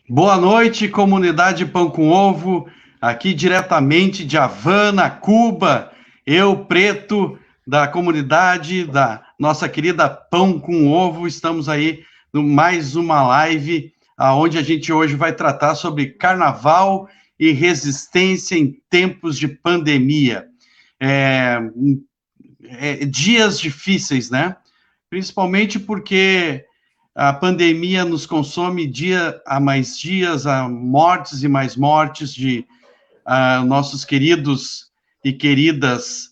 Boa noite, comunidade Pão com Ovo, aqui diretamente de Havana, Cuba. Eu, Preto, da comunidade da nossa querida Pão com Ovo, estamos aí no mais uma live, onde a gente hoje vai tratar sobre carnaval e resistência em tempos de pandemia. Dias difíceis, né? Principalmente porque a pandemia nos consome dia a mais dias, há mortes e mais mortes de nossos queridos e queridas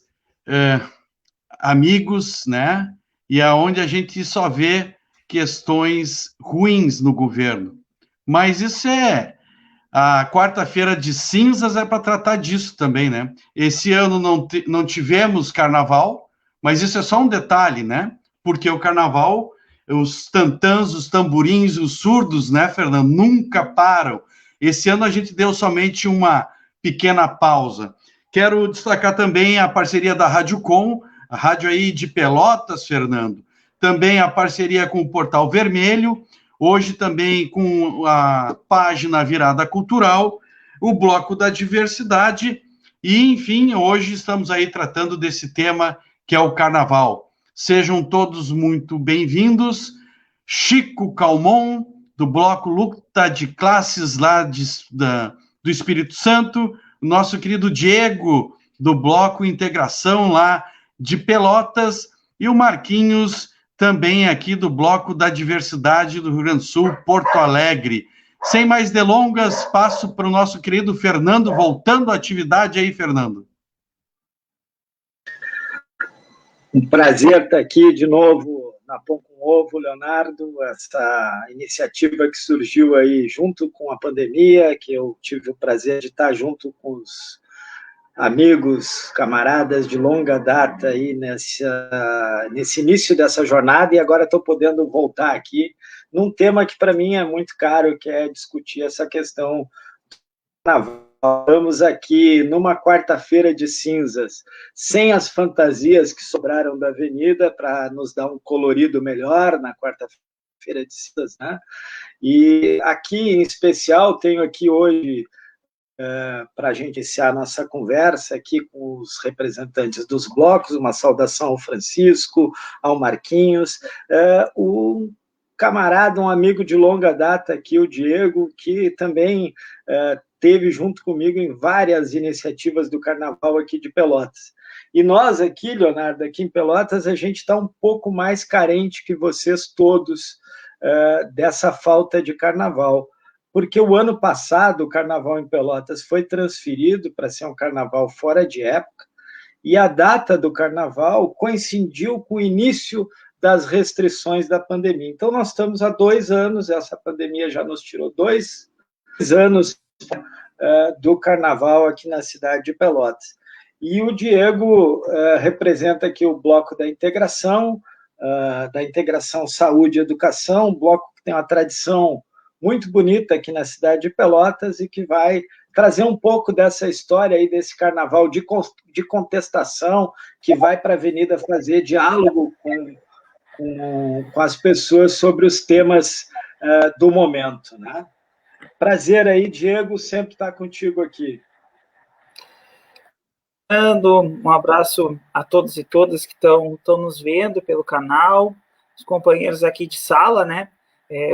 amigos, né? E aonde a gente só vê questões ruins no governo. Mas isso a quarta-feira de cinzas é para tratar disso também, né? Esse ano não tivemos carnaval, mas isso é só um detalhe, né? Porque o carnaval, os tantãs, os tamborins, os surdos, né, Fernando, nunca param. Esse ano a gente deu somente uma pequena pausa. Quero destacar também a parceria da Rádio Com, a rádio aí de Pelotas, Fernando. Também a parceria com o Portal Vermelho, hoje também com a página Virada Cultural, o Bloco da Diversidade, e, enfim, hoje estamos aí tratando desse tema que é o Carnaval. Sejam todos muito bem-vindos. Chico Calmon, do Bloco Luta de Classes lá do Espírito Santo, nosso querido Diego, do Bloco Integração lá de Pelotas, e o Marquinhos, também aqui do Bloco da Diversidade do Rio Grande do Sul, Porto Alegre. Sem mais delongas, passo para o nosso querido Fernando, voltando à atividade aí, Fernando. Um prazer estar aqui de novo na Pão com Ovo, Leonardo, essa iniciativa que surgiu aí junto com a pandemia, que eu tive o prazer de estar junto com os amigos, camaradas de longa data aí nesse início dessa jornada, e agora estou podendo voltar aqui num tema que para mim é muito caro, que é discutir essa questão do carnaval. Estamos aqui numa quarta-feira de cinzas, sem as fantasias que sobraram da avenida para nos dar um colorido melhor na quarta-feira de cinzas, né? E aqui, em especial, tenho aqui hoje, para a gente iniciar a nossa conversa aqui com os representantes dos blocos, uma saudação ao Francisco, ao Marquinhos, o camarada, um amigo de longa data aqui, o Diego, que também teve junto comigo em várias iniciativas do Carnaval aqui de Pelotas. E nós aqui, Leonardo, aqui em Pelotas, a gente está um pouco mais carente que vocês todos dessa falta de Carnaval, porque o ano passado o Carnaval em Pelotas foi transferido para ser um Carnaval fora de época, e a data do Carnaval coincidiu com o início das restrições da pandemia. Então, nós estamos há 2 anos, essa pandemia já nos tirou 2 anos do Carnaval aqui na cidade de Pelotas. E o Diego representa aqui o Bloco da Integração Saúde e Educação, um bloco que tem uma tradição muito bonita aqui na cidade de Pelotas e que vai trazer um pouco dessa história aí, desse carnaval de contestação, que vai para a avenida fazer diálogo com as pessoas sobre os temas do momento, né? Prazer aí, Diego, sempre estar contigo aqui. Um abraço a todos e todas que estão nos vendo pelo canal, os companheiros aqui de sala, né?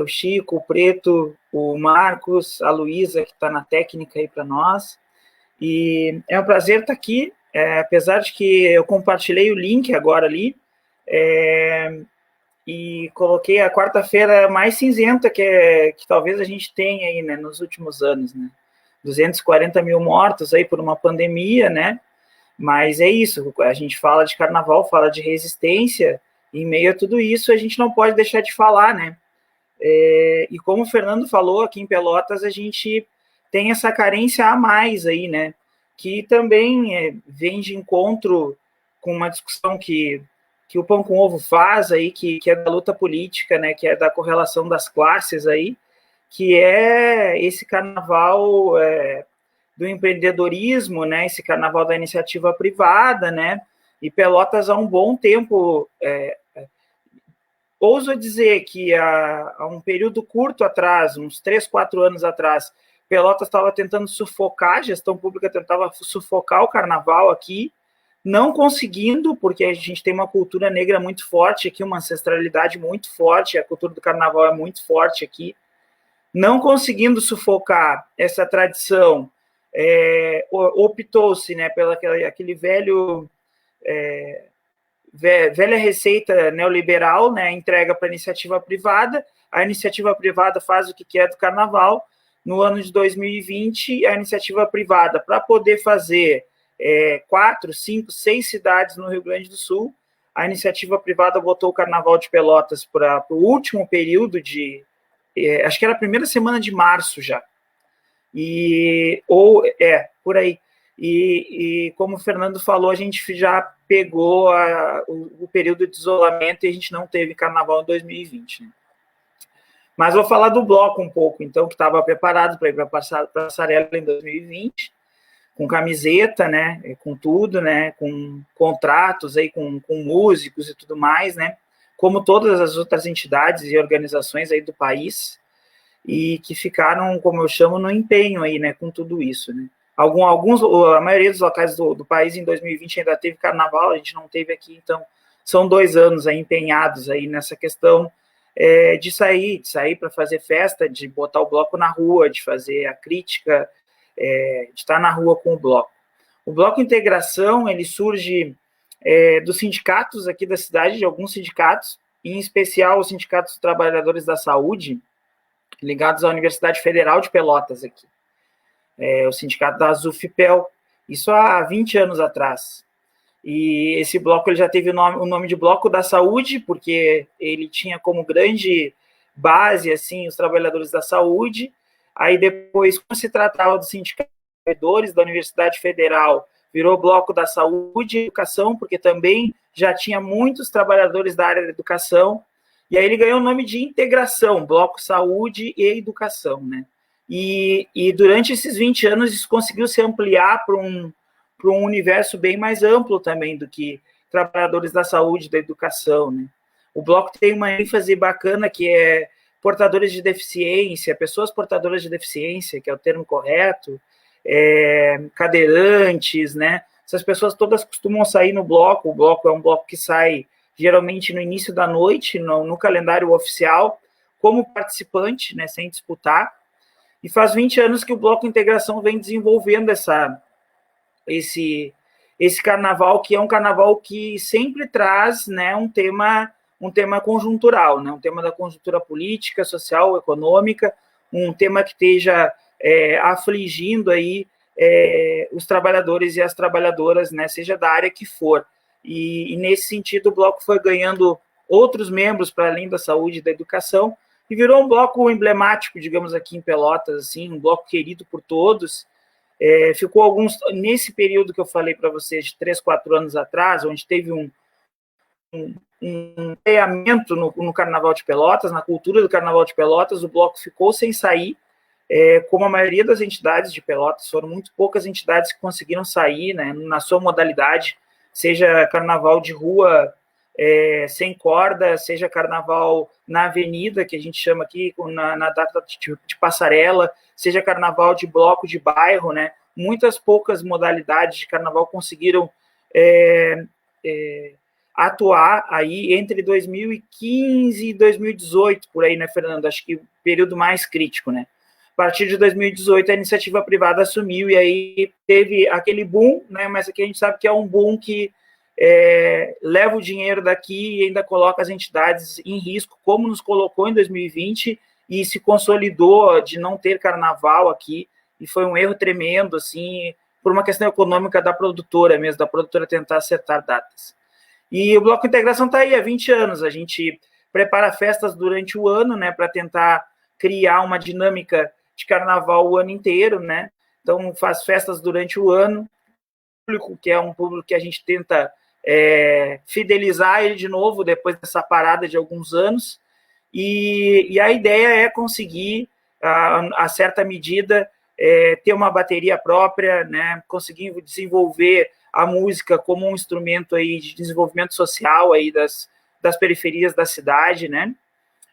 O Chico, o Preto, o Marcos, a Luísa, que está na técnica aí para nós. E é um prazer estar aqui, apesar de que eu compartilhei o link agora ali, e coloquei a quarta-feira mais cinzenta que talvez a gente tenha aí, né, nos últimos anos, né? 240 mil mortos aí por uma pandemia, né? Mas é isso, a gente fala de carnaval, fala de resistência, e em meio a tudo isso a gente não pode deixar de falar, né? E como o Fernando falou, aqui em Pelotas a gente tem essa carência a mais aí, né? Que também vem de encontro com uma discussão que o Pão com Ovo faz aí, que é da luta política, né? Que é da correlação das classes aí, que é esse carnaval do empreendedorismo, né? Esse carnaval da iniciativa privada, né? E Pelotas há um bom tempo ouso dizer que há um período curto atrás, uns 3, 4 anos atrás, Pelotas estava tentando sufocar, a gestão pública tentava sufocar o carnaval aqui, não conseguindo, porque a gente tem uma cultura negra muito forte aqui, uma ancestralidade muito forte, a cultura do carnaval é muito forte aqui, não conseguindo sufocar essa tradição, optou-se, né, pelo aquele velha receita neoliberal, né, entrega para a iniciativa privada, a iniciativa privada faz o que quer do carnaval. No ano de 2020, a iniciativa privada, para poder fazer 4, 5, 6 cidades no Rio Grande do Sul, a iniciativa privada botou o Carnaval de Pelotas para o último período de, acho que era a primeira semana de março já, por aí. E como o Fernando falou, a gente já pegou o período de isolamento e a gente não teve carnaval em 2020. Né? Mas vou falar do bloco um pouco, então, que estava preparado para ir para a passarela em 2020, com camiseta, né, com tudo, né, com contratos aí, com músicos e tudo mais, né, como todas as outras entidades e organizações aí do país, e que ficaram, como eu chamo, no empenho aí, né, com tudo isso, né. A maioria dos locais do país em 2020 ainda teve carnaval, a gente não teve aqui, então são 2 anos aí empenhados aí nessa questão de sair para fazer festa, de botar o bloco na rua, de fazer a crítica, de estar na rua com o bloco. O Bloco Integração, ele surge dos sindicatos aqui da cidade, de alguns sindicatos, em especial os sindicatos dos trabalhadores da saúde, ligados à Universidade Federal de Pelotas aqui. O sindicato da Azufipel, isso há 20 anos atrás. E esse bloco ele já teve o nome de Bloco da Saúde, porque ele tinha como grande base assim, os trabalhadores da saúde. Aí depois, quando se tratava dos sindicatos da Universidade Federal, virou Bloco da Saúde e Educação, porque também já tinha muitos trabalhadores da área da educação. E aí ele ganhou o nome de Integração, Bloco Saúde e Educação, né? E durante esses 20 anos isso conseguiu se ampliar para um universo bem mais amplo também do que trabalhadores da saúde e da educação, né? O bloco tem uma ênfase bacana que é portadores de deficiência, pessoas portadoras de deficiência, que é o termo correto, cadeirantes, né? Essas pessoas todas costumam sair no bloco. O bloco é um bloco que sai geralmente no início da noite, no calendário oficial, como participante, né, sem disputar. E faz 20 anos que o Bloco Integração vem desenvolvendo esse carnaval, que é um carnaval que sempre traz, né, um tema conjuntural, né, um tema da conjuntura política, social, econômica, um tema que esteja afligindo aí os trabalhadores e as trabalhadoras, né, seja da área que for. E nesse sentido o bloco foi ganhando outros membros para além da saúde e da educação, e virou um bloco emblemático, digamos, aqui em Pelotas, assim, um bloco querido por todos. Ficou nesse período que eu falei para vocês, de 3, 4 anos atrás, onde teve um empenhamento no Carnaval de Pelotas, na cultura do Carnaval de Pelotas, o bloco ficou sem sair, como a maioria das entidades de Pelotas, foram muito poucas entidades que conseguiram sair, né, na sua modalidade, seja carnaval de rua sem corda, seja carnaval na avenida, que a gente chama aqui, na data de passarela, seja carnaval de bloco de bairro, né? Muitas poucas modalidades de carnaval conseguiram atuar aí entre 2015 e 2018, por aí, né, Fernando? Acho que o período mais crítico, né? A partir de 2018, a iniciativa privada assumiu e aí teve aquele boom, né? Mas aqui a gente sabe que é um boom que leva o dinheiro daqui e ainda coloca as entidades em risco, como nos colocou em 2020 e se consolidou de não ter carnaval aqui, e foi um erro tremendo, assim, por uma questão econômica da produtora mesmo, da produtora tentar acertar datas. E o Bloco Integração está aí há 20 anos, a gente prepara festas durante o ano, né, para tentar criar uma dinâmica de carnaval o ano inteiro, né, então faz festas durante o ano, público que é um público que a gente tenta fidelizar ele de novo depois dessa parada de alguns anos, e a ideia é conseguir, a certa medida, ter uma bateria própria, né, conseguir desenvolver a música como um instrumento aí de desenvolvimento social aí das periferias da cidade, né?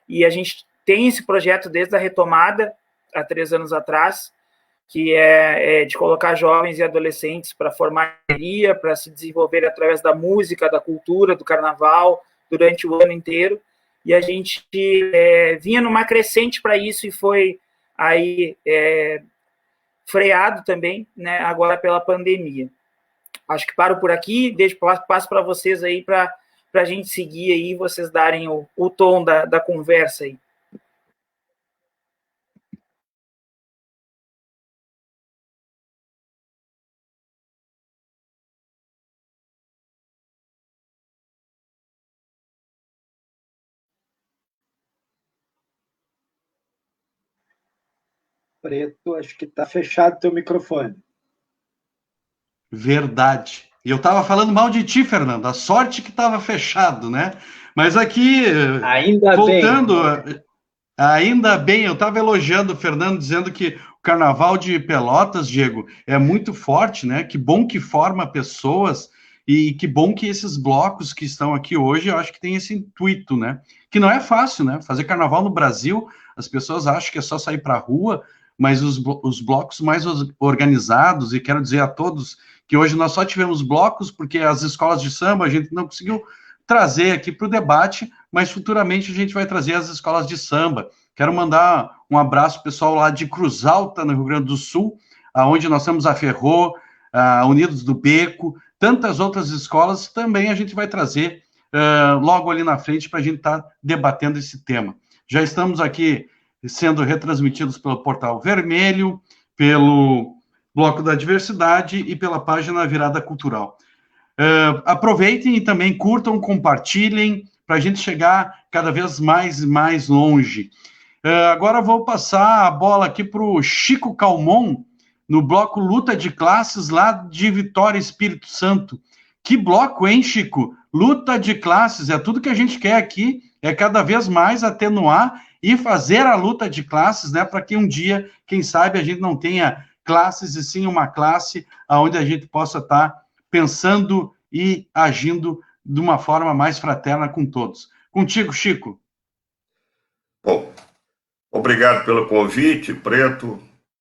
E a gente tem esse projeto desde a retomada, há 3 anos atrás, que é de colocar jovens e adolescentes para formar para se desenvolver através da música, da cultura, do carnaval, durante o ano inteiro. E a gente vinha numa crescente para isso e foi aí freado também, né, agora pela pandemia. Acho que paro por aqui, passo para vocês aí para a gente seguir aí, vocês darem o tom da conversa aí. Preto, acho que está fechado teu microfone. Verdade. E eu estava falando mal de ti, Fernando. A sorte que estava fechado, né? Mas aqui, ainda voltando, bem. Ainda bem, eu estava elogiando o Fernando, dizendo que o Carnaval de Pelotas, Diego, é muito forte, né? Que bom que forma pessoas e que bom que esses blocos que estão aqui hoje, eu acho que tem esse intuito, né? Que não é fácil, né? Fazer Carnaval no Brasil, as pessoas acham que é só sair para a rua, mas os blocos mais organizados, e quero dizer a todos que hoje nós só tivemos blocos porque as escolas de samba a gente não conseguiu trazer aqui para o debate, mas futuramente a gente vai trazer as escolas de samba. Quero mandar um abraço pessoal lá de Cruz Alta, no Rio Grande do Sul, onde nós temos a Ferrô, a Unidos do Beco, tantas outras escolas, também a gente vai trazer logo ali na frente para a gente estar debatendo esse tema. Já estamos aqui sendo retransmitidos pelo Portal Vermelho, pelo Bloco da Diversidade e pela página Virada Cultural. Aproveitem e também curtam, compartilhem, para a gente chegar cada vez mais longe. Agora vou passar a bola aqui para o Chico Calmon, no bloco Luta de Classes, lá de Vitória, Espírito Santo. Que bloco, hein, Chico? Luta de classes, é tudo que a gente quer aqui, é cada vez mais atenuar e fazer a luta de classes, né, para que um dia, quem sabe, a gente não tenha classes e sim uma classe onde a gente possa estar pensando e agindo de uma forma mais fraterna com todos. Contigo, Chico. Bom, obrigado pelo convite, Preto.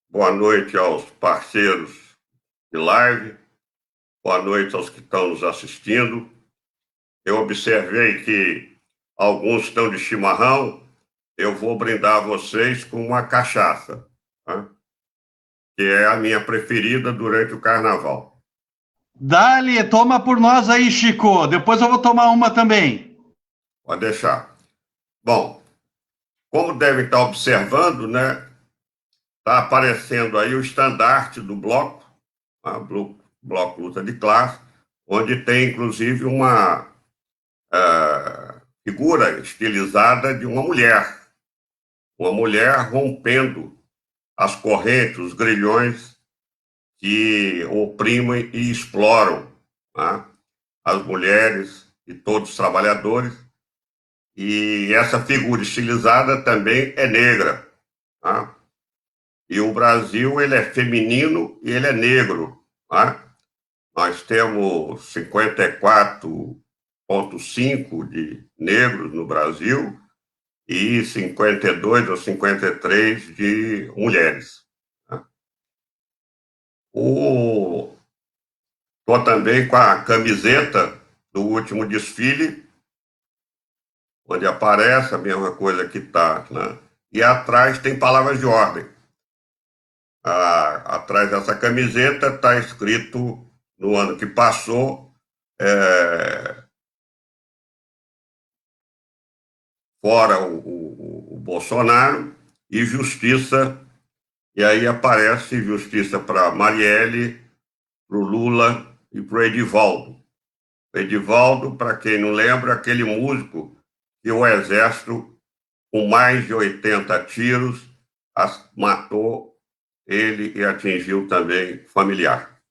Boa noite aos parceiros de live. Boa noite aos que estão nos assistindo. Eu observei que alguns estão de chimarrão. Eu vou brindar vocês com uma cachaça, tá? Que é a minha preferida durante o carnaval. Dale, toma por nós aí, Chico. Depois eu vou tomar uma também. Pode deixar. Bom, como devem estar observando, né? Está aparecendo aí o estandarte do bloco, bloco Luta de Classe, onde tem, inclusive, uma figura estilizada de uma mulher rompendo as correntes, os grilhões que oprimem e exploram, tá, as mulheres e todos os trabalhadores. E essa figura estilizada também é negra, tá? E o Brasil, ele é feminino e ele é negro, tá? Nós temos 54,5% de negros no Brasil e 52 ou 53 de mulheres. Estou também com a camiseta do último desfile, onde aparece a mesma coisa que está, né? E atrás tem palavras de ordem. Atrás dessa camiseta está escrito, no ano que passou, fora o Bolsonaro, e justiça, e aí aparece justiça para Marielle, para o Lula e para o Edivaldo. Edivaldo, para quem não lembra, aquele músico que o Exército, com mais de 80 tiros, matou ele e atingiu também familiar.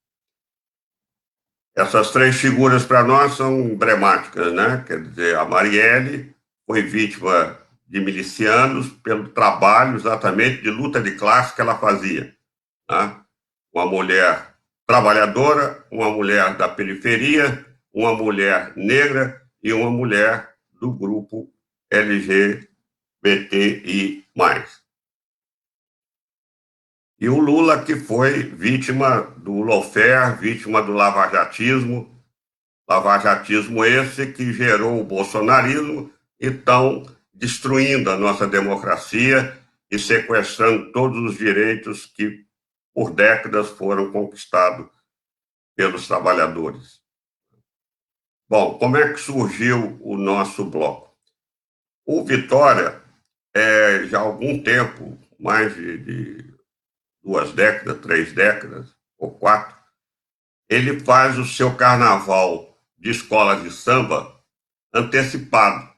Essas três figuras para nós são emblemáticas, né? Quer dizer, a Marielle foi vítima de milicianos pelo trabalho exatamente de luta de classe que ela fazia, né? Uma mulher trabalhadora, uma mulher da periferia, uma mulher negra e uma mulher do grupo LGBTI+. E o Lula, que foi vítima do lawfare, vítima do lavajatismo esse que gerou o bolsonarismo e estão destruindo a nossa democracia e sequestrando todos os direitos que, por décadas, foram conquistados pelos trabalhadores. Bom, como é que surgiu o nosso bloco? O Vitória, já há algum tempo, mais de 2 décadas, 3 décadas ou 4, ele faz o seu carnaval de escolas de samba antecipado,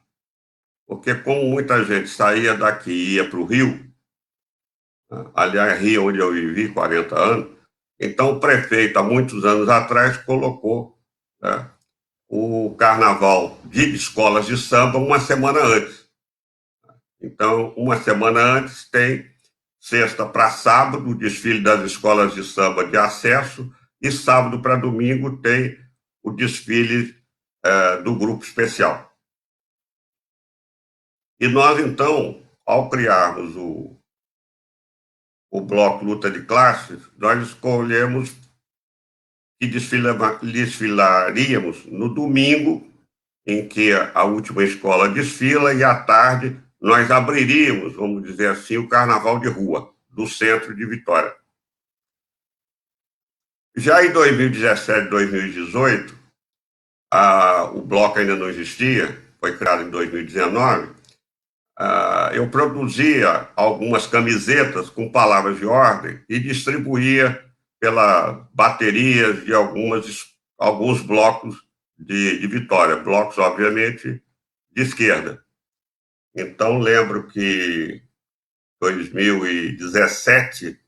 porque como muita gente saía daqui e ia para o Rio, aliás, Rio onde eu vivi 40 anos, então o prefeito, há muitos anos atrás, colocou, né, o carnaval de escolas de samba uma semana antes. Então, uma semana antes tem sexta para sábado, o desfile das escolas de samba de acesso, e sábado para domingo tem o desfile do grupo especial. E nós, então, ao criarmos o bloco Luta de Classes, nós escolhemos que desfilaríamos no domingo, em que a última escola desfila, e à tarde nós abriríamos, vamos dizer assim, o carnaval de rua do centro de Vitória. Já em 2017, 2018, o bloco ainda não existia, foi criado em 2019, eu produzia algumas camisetas com palavras de ordem e distribuía pelas baterias de alguns blocos de Vitória, blocos, obviamente, de esquerda. Então, lembro que em 2017,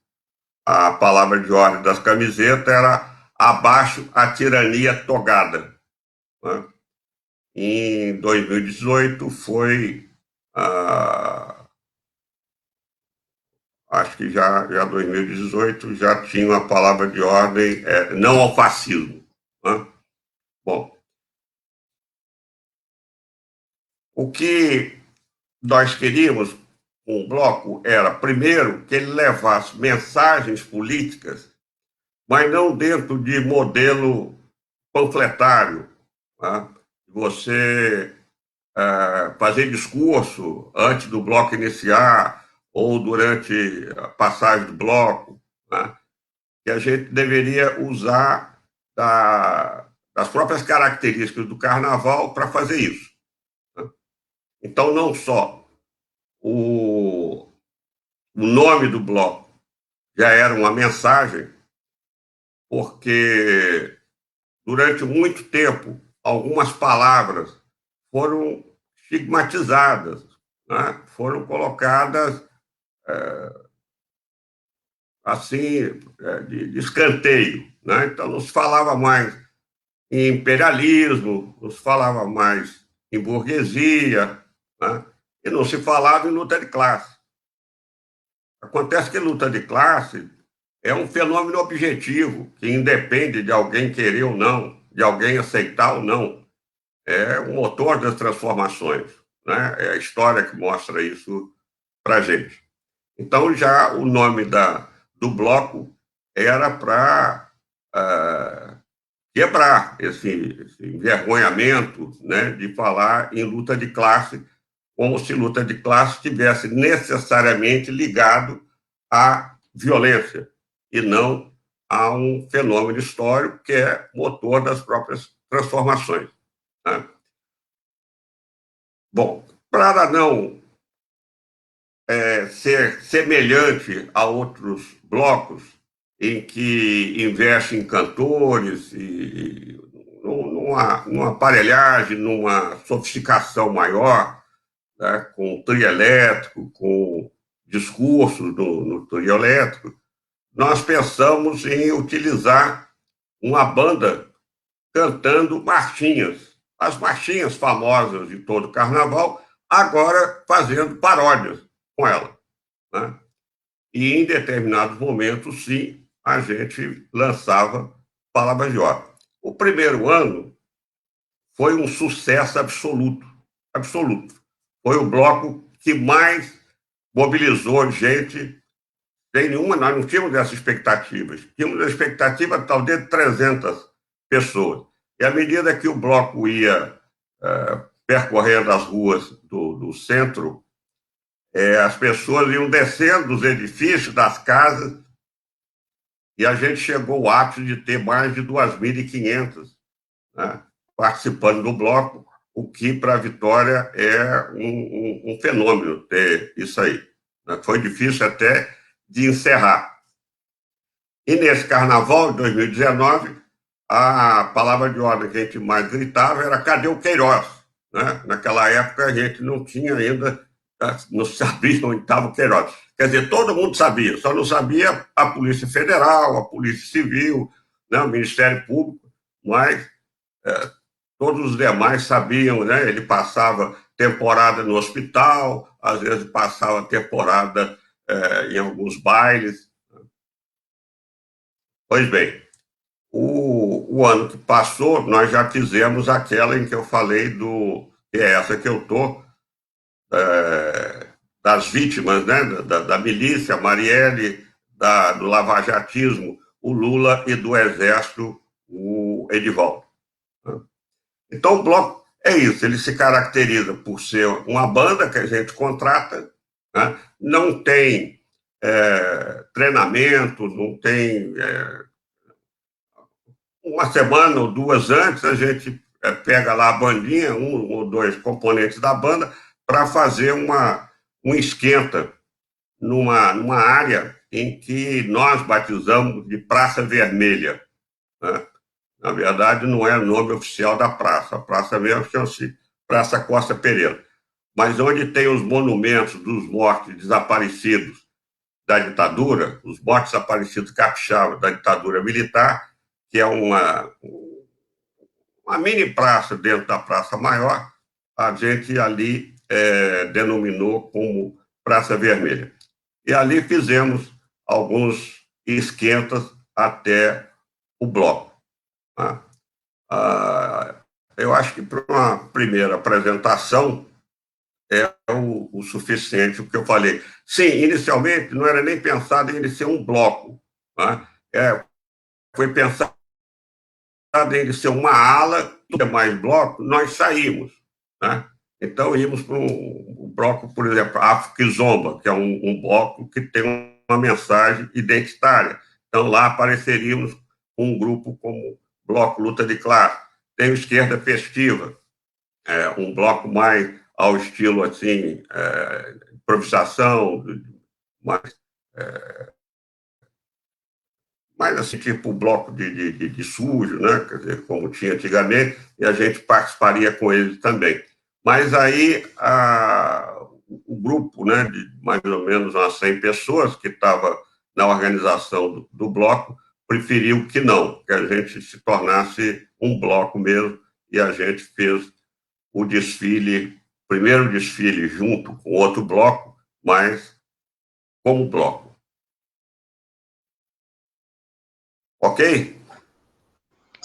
a palavra de ordem das camisetas era abaixo a tirania togada, né? Em 2018 foi, acho que já 2018 já tinha uma palavra de ordem, não ao fascismo, né? Bom, o que nós queríamos com o bloco era, primeiro, que ele levasse mensagens políticas, mas não dentro de modelo panfletário, né? Você fazer discurso antes do bloco iniciar ou durante a passagem do bloco, né? Que a gente deveria usar das próprias características do carnaval para fazer isso, né? Então, não só o nome do bloco já era uma mensagem, porque durante muito tempo algumas palavras foram estigmatizadas, né? Foram colocadas assim, de escanteio, né? Então não se falava mais em imperialismo, não se falava mais em burguesia, né? E não se falava em luta de classe. Acontece que luta de classe é um fenômeno objetivo, que independe de alguém querer ou não, de alguém aceitar ou não. É o motor das transformações, né? É a história que mostra isso para a gente. Então, já o nome do bloco era para quebrar esse envergonhamento, né, de falar em luta de classe, como se luta de classe estivesse necessariamente ligado à violência e não a um fenômeno histórico que é motor das próprias transformações, né? Bom, para não ser semelhante a outros blocos em que investe em cantores e numa aparelhagem, numa sofisticação maior, né, com trio elétrico, com discursos no trio elétrico, nós pensamos em utilizar uma banda cantando marchinhas, as marchinhas famosas de todo o carnaval, agora fazendo paródias com ela, né? E em determinados momentos, sim, a gente lançava palavras de ordem. O primeiro ano foi um sucesso absoluto, absoluto. Foi o bloco que mais mobilizou gente. Sem nenhuma, nós não tínhamos essas expectativas. Tínhamos a expectativa talvez de 300 pessoas. E à medida que o bloco ia percorrendo as ruas do centro, as pessoas iam descendo dos edifícios, das casas, e a gente chegou ao ápice de ter mais de 2.500, né, participando do bloco, o que para a Vitória é um fenômeno ter isso aí. Foi difícil até de encerrar. E nesse carnaval de 2019, a palavra de ordem que a gente mais gritava era: cadê o Queiroz? Né? Naquela época a gente não tinha ainda, não sabia onde estava o Queiroz. Quer dizer, todo mundo sabia, só não sabia a Polícia Federal, a Polícia Civil, né, o Ministério Público, mas todos os demais sabiam, né? Ele passava temporada no hospital, às vezes passava temporada em alguns bailes. Pois bem, o ano que passou, nós já fizemos aquela em que eu falei que é essa que eu estou, das vítimas, né, da milícia, a Marielle, do lavajatismo, o Lula, e do Exército, o Edivaldo. Então, o bloco é isso, ele se caracteriza por ser uma banda que a gente contrata, né, não tem treinamento, não tem... uma semana ou duas antes, a gente pega lá a bandinha, um ou dois componentes da banda, para fazer um esquenta numa área em que nós batizamos de Praça Vermelha, né? Na verdade, não é o nome oficial da praça. A praça mesmo chama-se Praça Costa Pereira. Mas onde tem os monumentos dos mortos desaparecidos da ditadura, os mortos desaparecidos capixabas da ditadura militar, que é uma mini praça dentro da Praça Maior, a gente ali denominou como Praça Vermelha. E ali fizemos alguns esquentas até o bloco. Eu acho que para uma primeira apresentação é o suficiente o que eu falei. Sim, inicialmente não era nem pensado em ele ser um bloco, né? Foi pensado em ele ser uma ala, e mais bloco, nós saímos, né? Então íamos para um bloco, por exemplo, Afro-Kizomba, que é um bloco que tem uma mensagem identitária. Então lá apareceríamos um grupo como Bloco Luta de Classe. Tem o Esquerda Festiva, um bloco mais ao estilo assim, improvisação, mais assim, tipo bloco de sujo, né? Quer dizer, como tinha antigamente, e a gente participaria com eles também. Mas aí o grupo, né, de mais ou menos umas 100 pessoas que estava na organização do bloco, preferiu que não, que a gente se tornasse um bloco mesmo, e a gente fez o desfile, primeiro desfile junto com outro bloco, mas como bloco. Ok?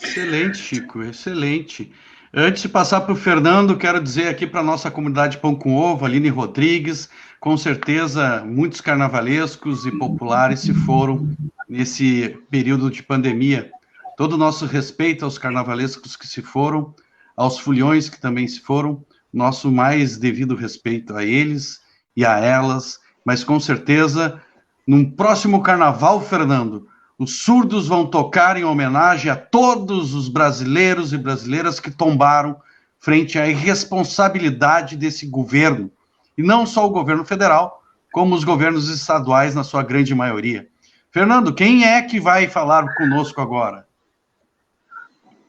Excelente, Chico, excelente. Antes de passar para o Fernando, quero dizer aqui para a nossa comunidade Pão com Ovo, Aline Rodrigues, com certeza muitos carnavalescos e populares se foram nesse período de pandemia. Todo o nosso respeito aos carnavalescos que se foram, aos foliões que também se foram, nosso mais devido respeito a eles e a elas, mas com certeza, num próximo carnaval, Fernando, os surdos vão tocar em homenagem a todos os brasileiros e brasileiras que tombaram frente à irresponsabilidade desse governo. E não só o governo federal, como os governos estaduais, na sua grande maioria. Fernando, quem é que vai falar conosco agora?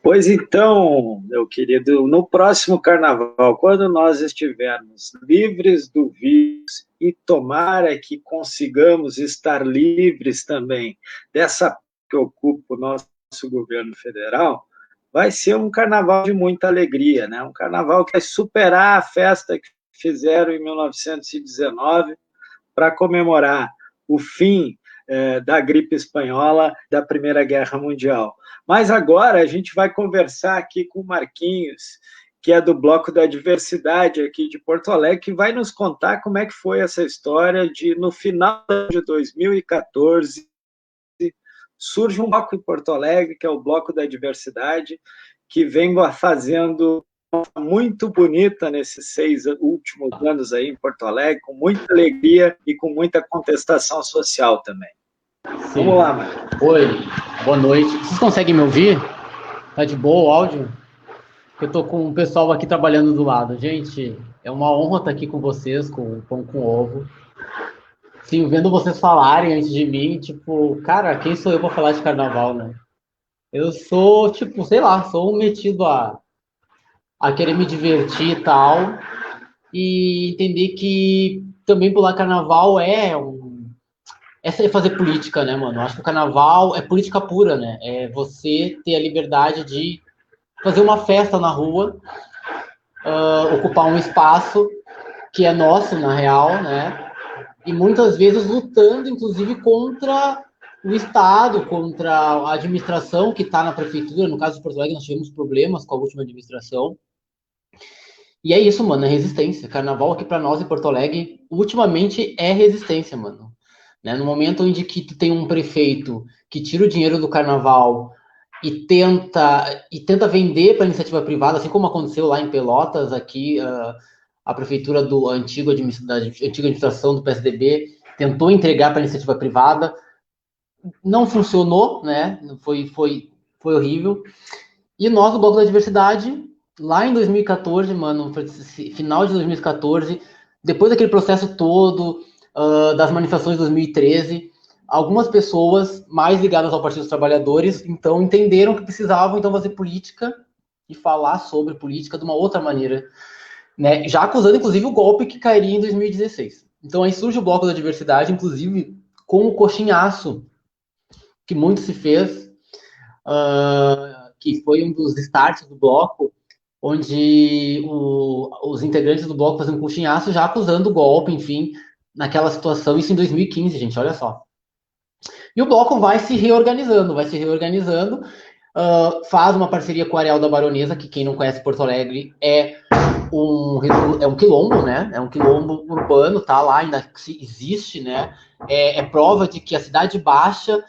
Pois então, meu querido, no próximo carnaval, quando nós estivermos livres do vírus, e tomara que consigamos estar livres também dessa que ocupa o nosso governo federal, vai ser um carnaval de muita alegria, né? Um carnaval que vai superar a festa que fizeram em 1919 para comemorar o fim da gripe espanhola da Primeira Guerra Mundial. Mas agora a gente vai conversar aqui com o Marquinhos, que é do Bloco da Diversidade aqui de Porto Alegre, que vai nos contar como é que foi essa história de, no final de 2014, surge um bloco em Porto Alegre, que é o Bloco da Diversidade, que vem fazendo muito bonita nesses 6 últimos anos aí em Porto Alegre, com muita alegria e com muita contestação social também. Sim. Vamos lá, Mário. Oi, boa noite. Vocês conseguem me ouvir? Tá de boa o áudio? Eu tô com o pessoal aqui trabalhando do lado. Gente, é uma honra estar aqui com vocês, com o Pão com Ovo. Sim, vendo vocês falarem antes de mim, tipo, cara, quem sou eu para falar de carnaval, né? Eu sou, tipo, sei lá, sou um metido a querer me divertir e tal, e entender que também pular carnaval é fazer política, né, mano? Eu acho que o carnaval é política pura, né? É você ter a liberdade de fazer uma festa na rua, ocupar um espaço que é nosso, na real, né? E muitas vezes lutando, inclusive, contra o Estado, contra a administração que está na prefeitura. No caso de Porto Alegre, nós tivemos problemas com a última administração. E é isso, mano, é resistência. Carnaval aqui para nós em Porto Alegre, ultimamente, é resistência, mano. Né? No momento onde que tu tem um prefeito que tira o dinheiro do carnaval e tenta vender para iniciativa privada, assim como aconteceu lá em Pelotas, aqui, a prefeitura da antiga administração do PSDB tentou entregar para iniciativa privada, não funcionou, né? Foi horrível. E nós, do Bloco da Diversidade, lá em 2014, mano, final de 2014, depois daquele processo todo, das manifestações de 2013, algumas pessoas mais ligadas ao Partido dos Trabalhadores, então, entenderam que precisavam, então, fazer política e falar sobre política de uma outra maneira, né? Já acusando, inclusive, o golpe que cairia em 2016. Então, aí surge o Bloco da Diversidade, inclusive, com o coxinhaço que muito se fez, que foi um dos starts do bloco, onde os integrantes do bloco fazendo coxinhaço já acusando o golpe, enfim, naquela situação, isso em 2015, gente, olha só. E o bloco vai se reorganizando, faz uma parceria com o Areal da Baronesa, que quem não conhece Porto Alegre é um quilombo, né? É um quilombo urbano, tá? Lá ainda existe, né? É prova de que a Cidade Baixa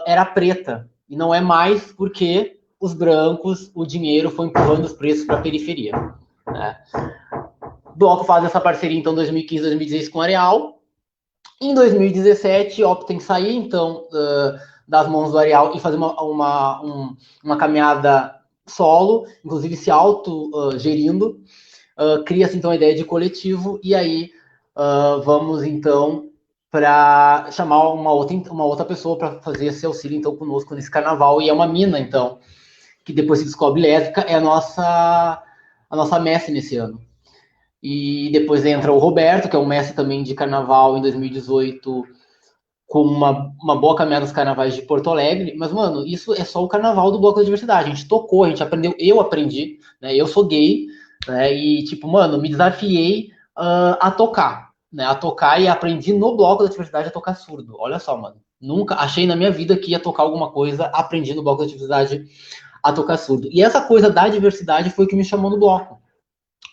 era preta, e não é mais porque os brancos, o dinheiro foi empurrando os preços para a periferia, né? O bloco faz essa parceria, então, 2015, 2016 com o Areal. Em 2017, opta em sair, então, das mãos do Areal e fazer uma caminhada solo, inclusive se autogerindo. Cria-se, então, a ideia de coletivo, e aí vamos, então, para chamar uma outra pessoa para fazer esse auxílio, então, conosco nesse carnaval, e é uma mina, então, que depois se descobre lésbica, é a nossa mestre nesse ano. E depois entra o Roberto, que é um mestre também de carnaval em 2018, com uma boa caminhada nos carnavais de Porto Alegre. Mas, mano, isso é só o carnaval do Bloco da Diversidade. A gente tocou, a gente aprendeu, eu aprendi, né? Eu sou gay, né? E, tipo, mano, me desafiei a tocar, né? A tocar, e aprendi no Bloco da Diversidade a tocar surdo. Olha só, mano. Nunca achei na minha vida que ia tocar alguma coisa, aprendi no Bloco da Diversidade a tocar surdo. E essa coisa da diversidade foi o que me chamou no bloco.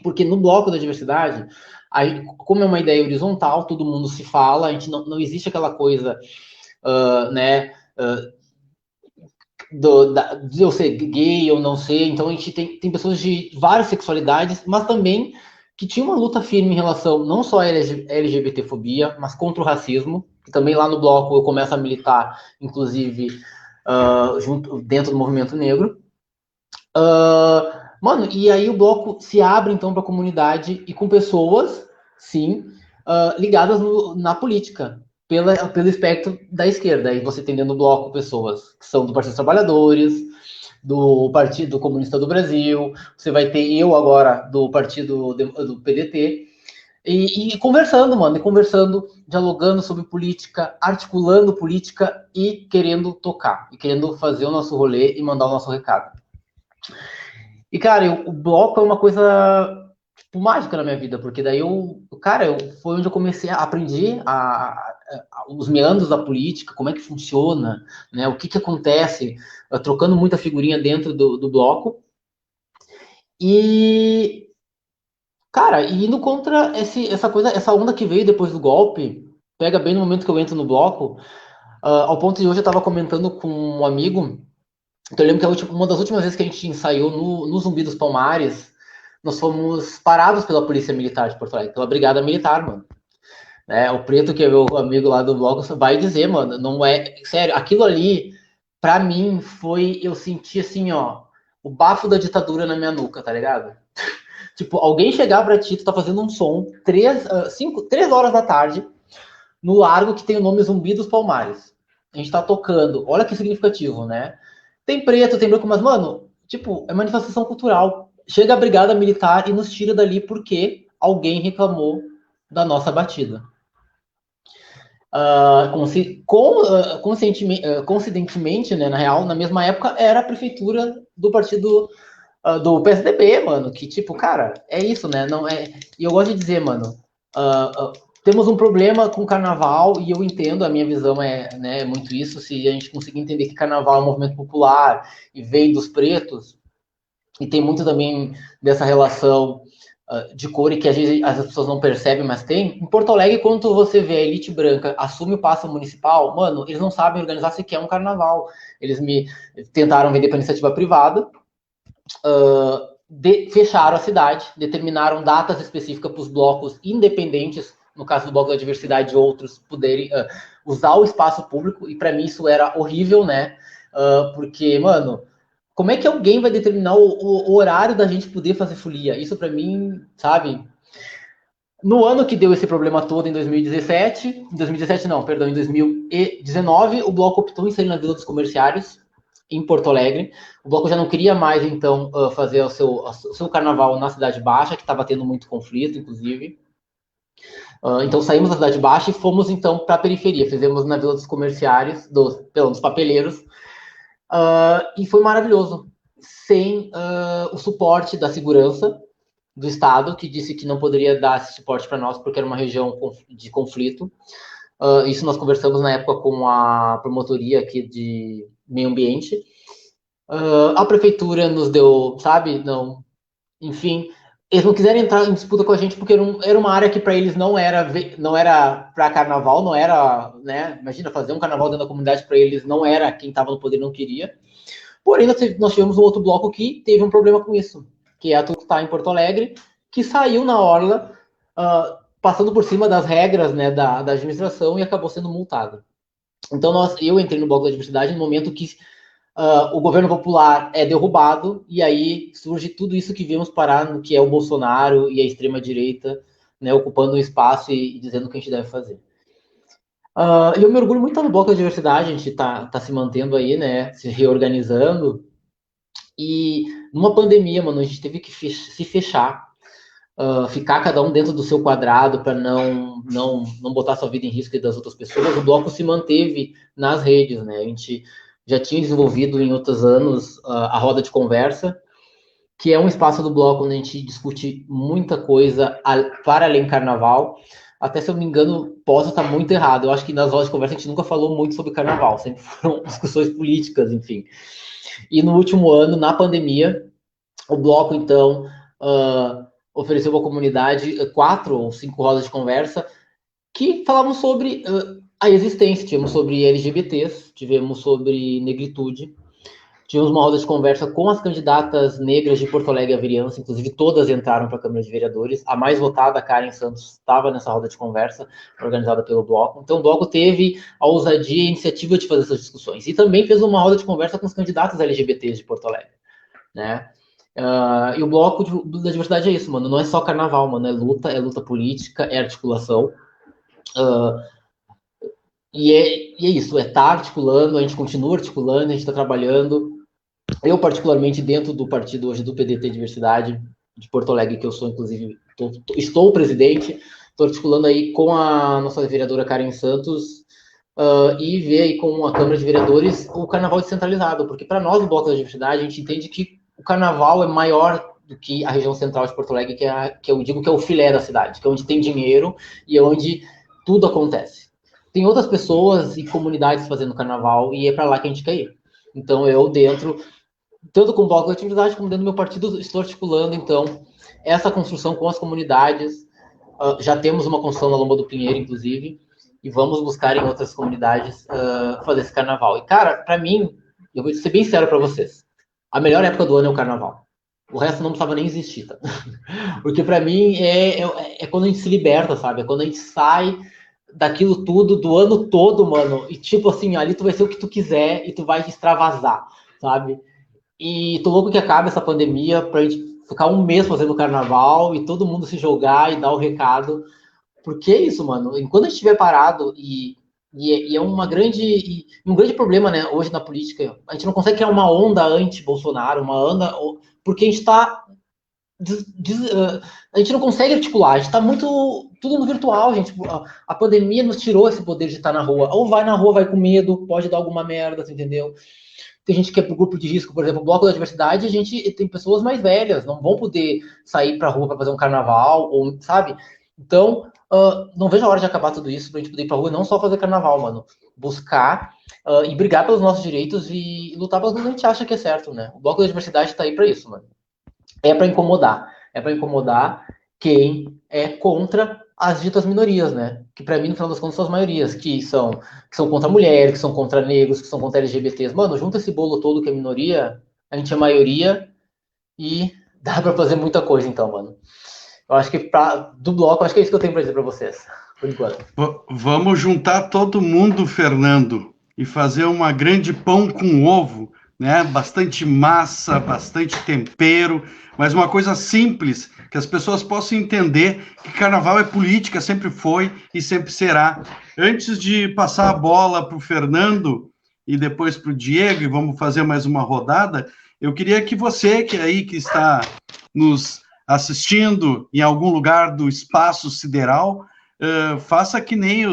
Porque no Bloco da Diversidade, aí, como é uma ideia horizontal, todo mundo se fala, a gente não existe aquela coisa, né, de eu ser gay ou não ser. Então a gente tem pessoas de várias sexualidades, mas também que tinha uma luta firme em relação não só à LGBTfobia, mas contra o racismo, que também lá no bloco eu começo a militar, inclusive, dentro do movimento negro. Mano, e aí o bloco se abre, então, para a comunidade e com pessoas, sim, ligadas na política, pelo espectro da esquerda. Aí você tem dentro do bloco pessoas que são do Partido dos Trabalhadores, do Partido Comunista do Brasil, você vai ter eu agora do Partido do PDT, e conversando, mano, dialogando sobre política, articulando política e querendo tocar, e querendo fazer o nosso rolê e mandar o nosso recado. E, cara, o bloco é uma coisa, tipo, mágica na minha vida, porque daí foi onde eu comecei a aprender os meandros da política, como é que funciona, né, o que acontece, trocando muita figurinha dentro do bloco. E, cara, indo contra essa onda que veio depois do golpe, pega bem no momento que eu entro no bloco, ao ponto de hoje eu estava comentando com um amigo, que eu lembro que uma das últimas vezes que a gente ensaiou no Zumbi dos Palmares, nós fomos parados pela Polícia Militar de Porto Alegre, pela Brigada Militar, mano. O Preto, que é meu amigo lá do bloco, vai dizer, mano, não é... Sério, aquilo ali, pra mim, eu senti assim, ó, o bafo da ditadura na minha nuca, tá ligado? Tipo, alguém chegar pra ti, tu tá fazendo um som, 3 horas da tarde, no largo que tem o nome Zumbi dos Palmares. A gente tá tocando, olha que significativo, né? Tem preto, tem branco, mas, mano, tipo, é manifestação cultural. Chega a Brigada Militar e nos tira dali porque alguém reclamou da nossa batida. Coincidentemente, né, na real, na mesma época, era a prefeitura do partido do PSDB, mano, que tipo, cara, é isso, né, não é, e eu gosto de dizer, mano, temos um problema com o carnaval, e eu entendo, a minha visão né, muito isso, se a gente conseguir entender que carnaval é um movimento popular, e vem dos pretos, e tem muito também dessa relação de cor e que às vezes as pessoas não percebem, mas tem. Em Porto Alegre, quando você vê a elite branca assume o passo municipal, mano, eles não sabem organizar sequer um carnaval. Eles me tentaram vender para iniciativa privada, fecharam a cidade, determinaram datas específicas para os blocos independentes, no caso do Bloco da Diversidade e outros, poderem usar o espaço público, e para mim isso era horrível, né? Porque, mano, como é que alguém vai determinar o horário da gente poder fazer folia? Isso para mim, sabe? No ano que deu esse problema todo, em 2019, o Bloco optou em sair na Vila dos Comerciários, em Porto Alegre. O Bloco já não queria mais, então, fazer o seu carnaval na Cidade Baixa, que estava tendo muito conflito, inclusive. Então, saímos da Cidade Baixa e fomos, então, para a periferia. Fizemos na Vila dos Comerciários, dos papeleiros, e foi maravilhoso, sem o suporte da segurança do Estado, que disse que não poderia dar esse suporte para nós, porque era uma região de conflito. Isso nós conversamos na época com a promotoria aqui de meio ambiente. A prefeitura nos deu, sabe, não, enfim, eles não quiseram entrar em disputa com a gente porque era uma área que para eles não era para carnaval, não era, né? Imagina fazer um carnaval dentro da comunidade, para eles não era, quem estava no poder não queria. Porém, nós tivemos um outro bloco que teve um problema com isso, que é a Tucutá em Porto Alegre, que saiu na orla, passando por cima das regras, né, da administração, e acabou sendo multado. Então eu entrei no bloco da diversidade no momento que o governo popular é derrubado, e aí surge tudo isso que vimos parar no que é o Bolsonaro e a extrema-direita, né, ocupando um espaço e dizendo o que a gente deve fazer. E eu me orgulho muito no bloco da diversidade, a gente tá se mantendo aí, né, se reorganizando, e numa pandemia, mano, a gente teve que se fechar, ficar cada um dentro do seu quadrado para não botar sua vida em risco e das outras pessoas. O bloco se manteve nas redes, né, a gente já tinha desenvolvido em outros anos a roda de conversa, que é um espaço do bloco onde a gente discute muita coisa para além carnaval. Até, se eu não me engano, posso estar muito errado. Eu acho que nas rodas de conversa a gente nunca falou muito sobre carnaval, sempre foram discussões políticas, enfim. E no último ano, na pandemia, o bloco, então, ofereceu à comunidade 4 ou 5 rodas de conversa que falavam sobre a existência. Tivemos sobre LGBTs, tivemos sobre negritude, tivemos uma roda de conversa com as candidatas negras de Porto Alegre à vereança, inclusive todas entraram para a Câmara de Vereadores. A mais votada, a Karen Santos, estava nessa roda de conversa, organizada pelo Bloco. Então, o Bloco teve a ousadia e a iniciativa de fazer essas discussões. E também fez uma roda de conversa com os candidatos LGBTs de Porto Alegre, né? E o Bloco da diversidade é isso, mano. Não é só carnaval, mano. É luta política, é articulação. E é isso, tá articulando, a gente continua articulando, a gente está trabalhando. Eu, particularmente, dentro do partido hoje do PDT Diversidade de Porto Alegre, que eu sou, inclusive, estou presidente, estou articulando aí com a nossa vereadora Karen Santos e ver aí com a Câmara de Vereadores o carnaval descentralizado, porque para nós, do Bloco da Diversidade, a gente entende que o carnaval é maior do que a região central de Porto Alegre, que eu digo que é o filé da cidade, que é onde tem dinheiro e é onde tudo acontece. Tem outras pessoas e comunidades fazendo carnaval e é para lá que a gente quer ir. Então, eu, dentro tanto com o bloco da atividade como dentro do meu partido, estou articulando, então, essa construção com as comunidades. Já temos uma construção na Lomba do Pinheiro, inclusive, e vamos buscar em outras comunidades fazer esse carnaval. E, cara, para mim, eu vou ser bem sério para vocês, a melhor época do ano é o carnaval. O resto não precisava nem existir, tá? Porque para mim é quando a gente se liberta, sabe? É quando a gente sai daquilo tudo, do ano todo, mano. E tipo assim, ali tu vai ser o que tu quiser e tu vai te extravasar, sabe? E tô louco que acabe essa pandemia pra gente ficar um mês fazendo carnaval e todo mundo se jogar e dar o recado. Porque é isso, mano. Enquanto a gente estiver parado e é um grande problema, né, hoje na política, a gente não consegue criar uma onda anti-Bolsonaro, uma onda, porque a gente tá a gente não consegue articular, a gente tá muito tudo no virtual, gente. A pandemia nos tirou esse poder de estar na rua. Ou vai na rua, vai com medo, pode dar alguma merda, entendeu? Tem gente que é pro grupo de risco, por exemplo, o Bloco da Diversidade, a gente tem pessoas mais velhas, não vão poder sair pra rua para fazer um carnaval, ou, sabe? Então, não vejo a hora de acabar tudo isso pra gente poder ir pra rua e não só fazer carnaval, mano. Buscar e brigar pelos nossos direitos e lutar pelos que a gente acha que é certo, né? O Bloco da Diversidade tá aí pra isso, mano. É pra incomodar. É pra incomodar quem é contra as ditas minorias, né? Que pra mim, no final das contas, são as maiorias, que são contra mulheres, que são contra negros, que são contra LGBTs. Mano, junta esse bolo todo que é minoria, a gente é maioria e dá pra fazer muita coisa, então, mano. Eu acho que do bloco, acho que é isso que eu tenho pra dizer pra vocês, por enquanto. Vamos juntar todo mundo, Fernando, e fazer uma grande pão com ovo, né? Bastante massa, bastante tempero, mas uma coisa simples, que as pessoas possam entender que carnaval é política, sempre foi e sempre será. Antes de passar a bola para o Fernando e depois para o Diego, e vamos fazer mais uma rodada, eu queria que você, que aí que está nos assistindo em algum lugar do espaço sideral, faça que nem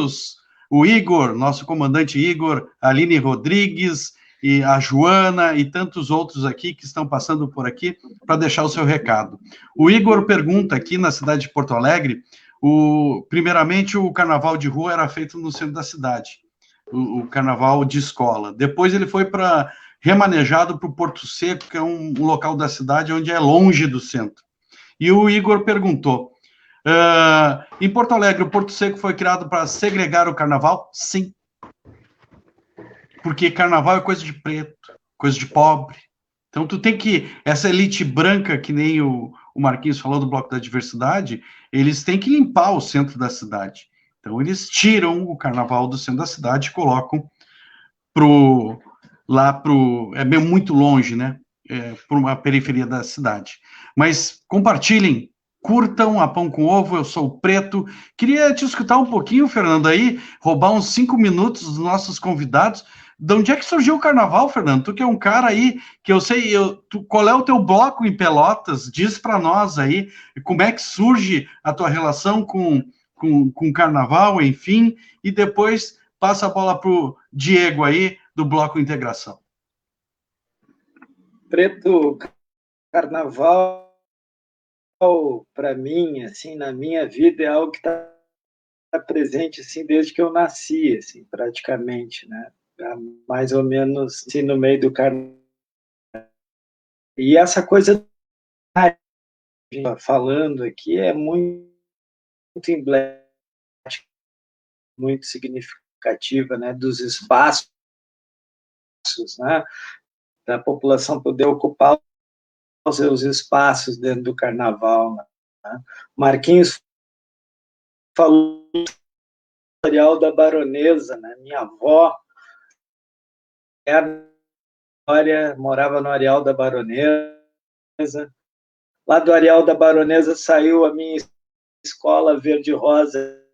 o Igor, nosso comandante Igor, a Aline Rodrigues, e a Joana e tantos outros aqui que estão passando por aqui para deixar o seu recado. O Igor pergunta aqui na cidade de Porto Alegre, primeiramente o carnaval de rua era feito no centro da cidade, o carnaval de escola. Depois ele foi remanejado para o Porto Seco, que é um local da cidade onde é longe do centro. E o Igor perguntou, em Porto Alegre, o Porto Seco foi criado para segregar o carnaval? Sim. Porque carnaval é coisa de preto, coisa de pobre. Então, tu tem que... Essa elite branca, que nem o Marquinhos falou do Bloco da Diversidade, eles têm que limpar o centro da cidade. Então, eles tiram o carnaval do centro da cidade e colocam é bem muito longe, né? Para uma periferia da cidade. Mas compartilhem, curtam a Pão com Ovo, eu sou o Preto. Queria te escutar um pouquinho, Fernando, aí, roubar uns 5 minutos dos nossos convidados. De onde é que surgiu o carnaval, Fernando? Tu que é um cara aí, que eu sei, qual é o teu bloco em Pelotas? Diz para nós aí, como é que surge a tua relação com carnaval, enfim, e depois passa a bola para o Diego aí, do Bloco Integração. Preto, carnaval, para mim, assim, na minha vida, é algo que está presente, assim, desde que eu nasci, assim, praticamente, né? Mais ou menos assim, no meio do carnaval. E essa coisa falando aqui é muito emblemática, muito significativa, né, dos espaços, né, da população poder ocupar os seus espaços dentro do carnaval, né. Marquinhos falou do Areal da Baronesa, né, minha avó morava no Areal da Baronesa. Lá do Areal da Baronesa saiu a minha escola verde-rosa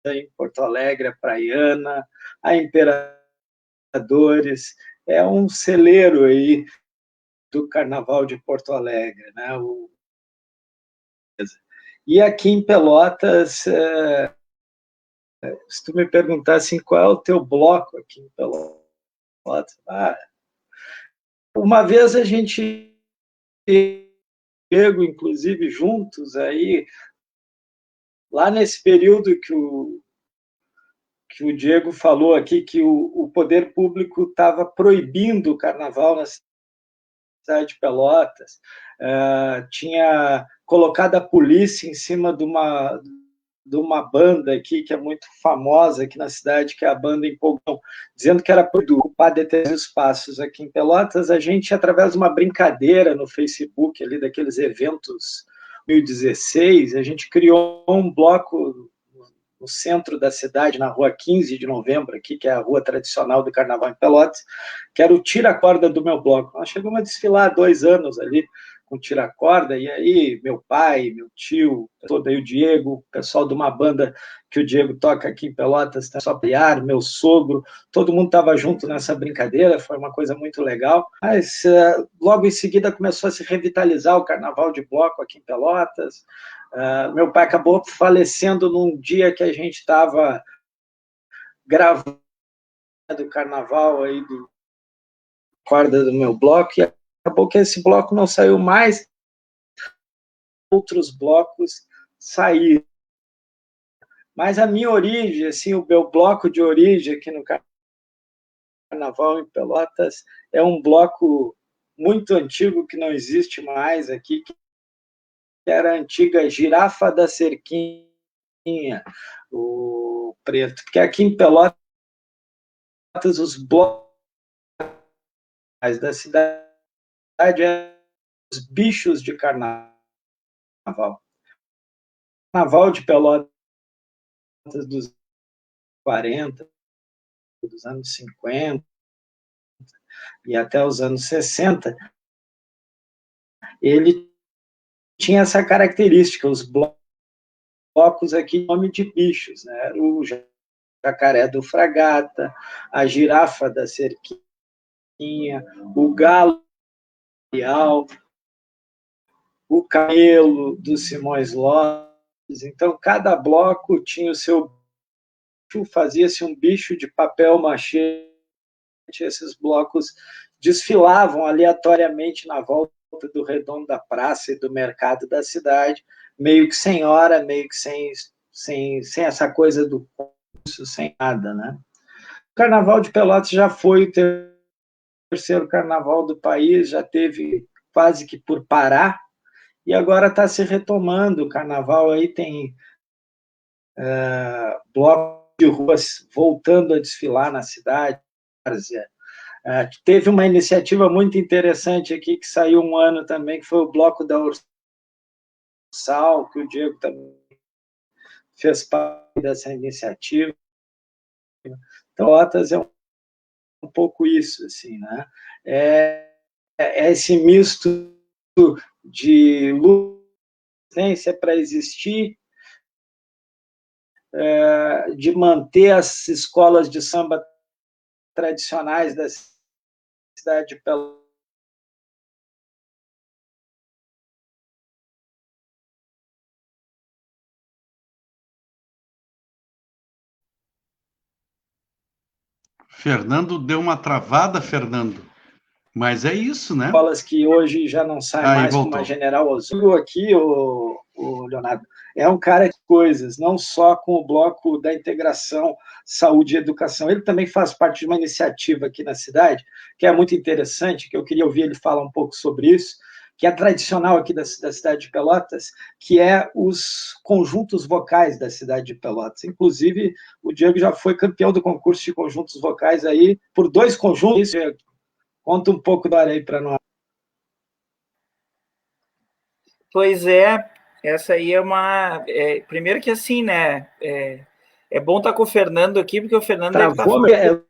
em Porto Alegre, a Praiana, a Imperadores. É um celeiro aí do Carnaval de Porto Alegre, né? E aqui em Pelotas, se tu me perguntar assim, qual é o teu bloco aqui em Pelotas? Uma vez a gente chegou, inclusive, juntos aí, lá nesse período que o Diego falou aqui, que o poder público estava proibindo o carnaval na cidade de Pelotas, tinha colocado a polícia em cima de uma banda aqui, que é muito famosa aqui na cidade, que é a banda Empolgão, dizendo que era para ocupar determinados espaços aqui em Pelotas. A gente, através de uma brincadeira no Facebook, ali daqueles eventos 2016, a gente criou um bloco no centro da cidade, na rua 15 de novembro, aqui, que é a rua tradicional do Carnaval em Pelotas, que era o tira-corda do meu bloco. Nós chegamos a desfilar há 2 anos ali, com tira-corda, e aí meu pai, meu tio, todo aí o Diego, o pessoal de uma banda que o Diego toca aqui em Pelotas, só Piar, meu sogro, todo mundo estava junto nessa brincadeira, foi uma coisa muito legal. Mas logo em seguida começou a se revitalizar o carnaval de bloco aqui em Pelotas. Meu pai acabou falecendo num dia que a gente estava gravando do carnaval aí do corda do meu bloco, e acabou que esse bloco não saiu mais, outros blocos saíram. Mas a minha origem, assim, o meu bloco de origem aqui no Carnaval em Pelotas é um bloco muito antigo que não existe mais aqui, que era a antiga Girafa da Cerquinha, o preto, porque aqui em Pelotas os blocos da cidade eram os bichos de carnaval. Carnaval de Pelotas dos 40, dos anos 50 e até os anos 60, ele tinha essa característica, os blocos aqui, nome de bichos, né? O jacaré do Fragata, a girafa da Cerquinha, o galo real, o camelo do Simões Lopes. Então, cada bloco tinha o seu bicho, fazia-se um bicho de papel machê, esses blocos desfilavam aleatoriamente na volta do redondo da praça e do mercado da cidade, meio que sem hora, meio que sem essa coisa do curso, sem nada, né? O Carnaval de Pelotas já foi o terceiro carnaval do país, já teve quase que por parar, e agora está se retomando o carnaval, aí tem blocos de ruas voltando a desfilar na cidade. Teve uma iniciativa muito interessante aqui, que saiu um ano também, que foi o Bloco da Ursal, que o Diego também fez parte dessa iniciativa. Então, Pelotas é um pouco isso, assim, né? É esse misto de resistência para existir, de manter as escolas de samba tradicionais da cidade de Pelotas. Fernando deu uma travada, Fernando. Mas é isso, né? Escolas que hoje já não saem mais voltou. como a General Osório. Aqui, o Leonardo, é um cara de coisas, não só com o bloco da integração saúde e educação. Ele também faz parte de uma iniciativa aqui na cidade, que é muito interessante, que eu queria ouvir ele falar um pouco sobre isso, que é tradicional aqui da cidade de Pelotas, que é os conjuntos vocais da cidade de Pelotas. Inclusive, o Diego já foi campeão do concurso de conjuntos vocais aí, por 2 conjuntos. Conta um pouco da área aí para nós. Pois é, essa aí é uma... primeiro que assim, né, é bom estar com o Fernando aqui, porque o Fernando deve estar falando...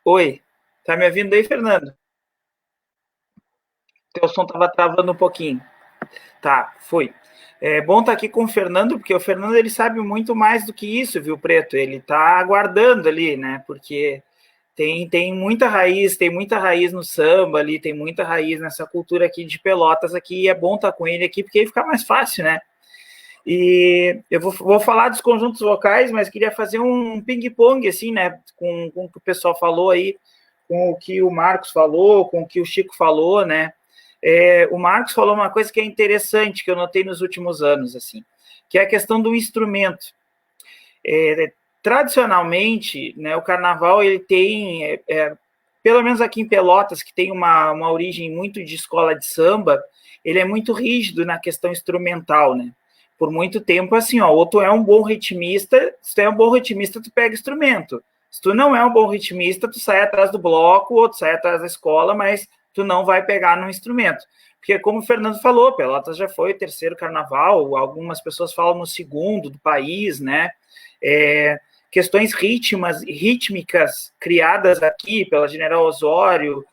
Oi, tá me ouvindo aí, Fernando? Teu som estava travando um pouquinho. Tá, foi. É bom estar aqui com o Fernando, porque o Fernando ele sabe muito mais do que isso, viu, Preto? Ele está aguardando ali, né, porque... Tem muita raiz no samba ali, tem muita raiz nessa cultura aqui de Pelotas aqui, e é bom estar com ele aqui, porque aí fica mais fácil, né? E eu vou falar dos conjuntos vocais, mas queria fazer um ping-pong, assim, né, com o que o pessoal falou aí, com o que o Marcos falou, com o que o Chico falou, né? O Marcos falou uma coisa que é interessante, que eu notei nos últimos anos, assim, que é a questão do instrumento. Tradicionalmente, né, o carnaval ele tem pelo menos aqui em Pelotas, que tem uma origem muito de escola de samba, ele é muito rígido na questão instrumental, né? Por muito tempo, assim, ó, ou tu é um bom ritmista, se tu é um bom ritmista, tu pega instrumento. Se tu não é um bom ritmista, tu sai atrás do bloco, ou tu sai atrás da escola, mas tu não vai pegar no instrumento. Porque, como o Fernando falou, Pelotas já foi o terceiro carnaval, algumas pessoas falam no segundo do país, né? Questões rítmicas criadas aqui pela General Osório,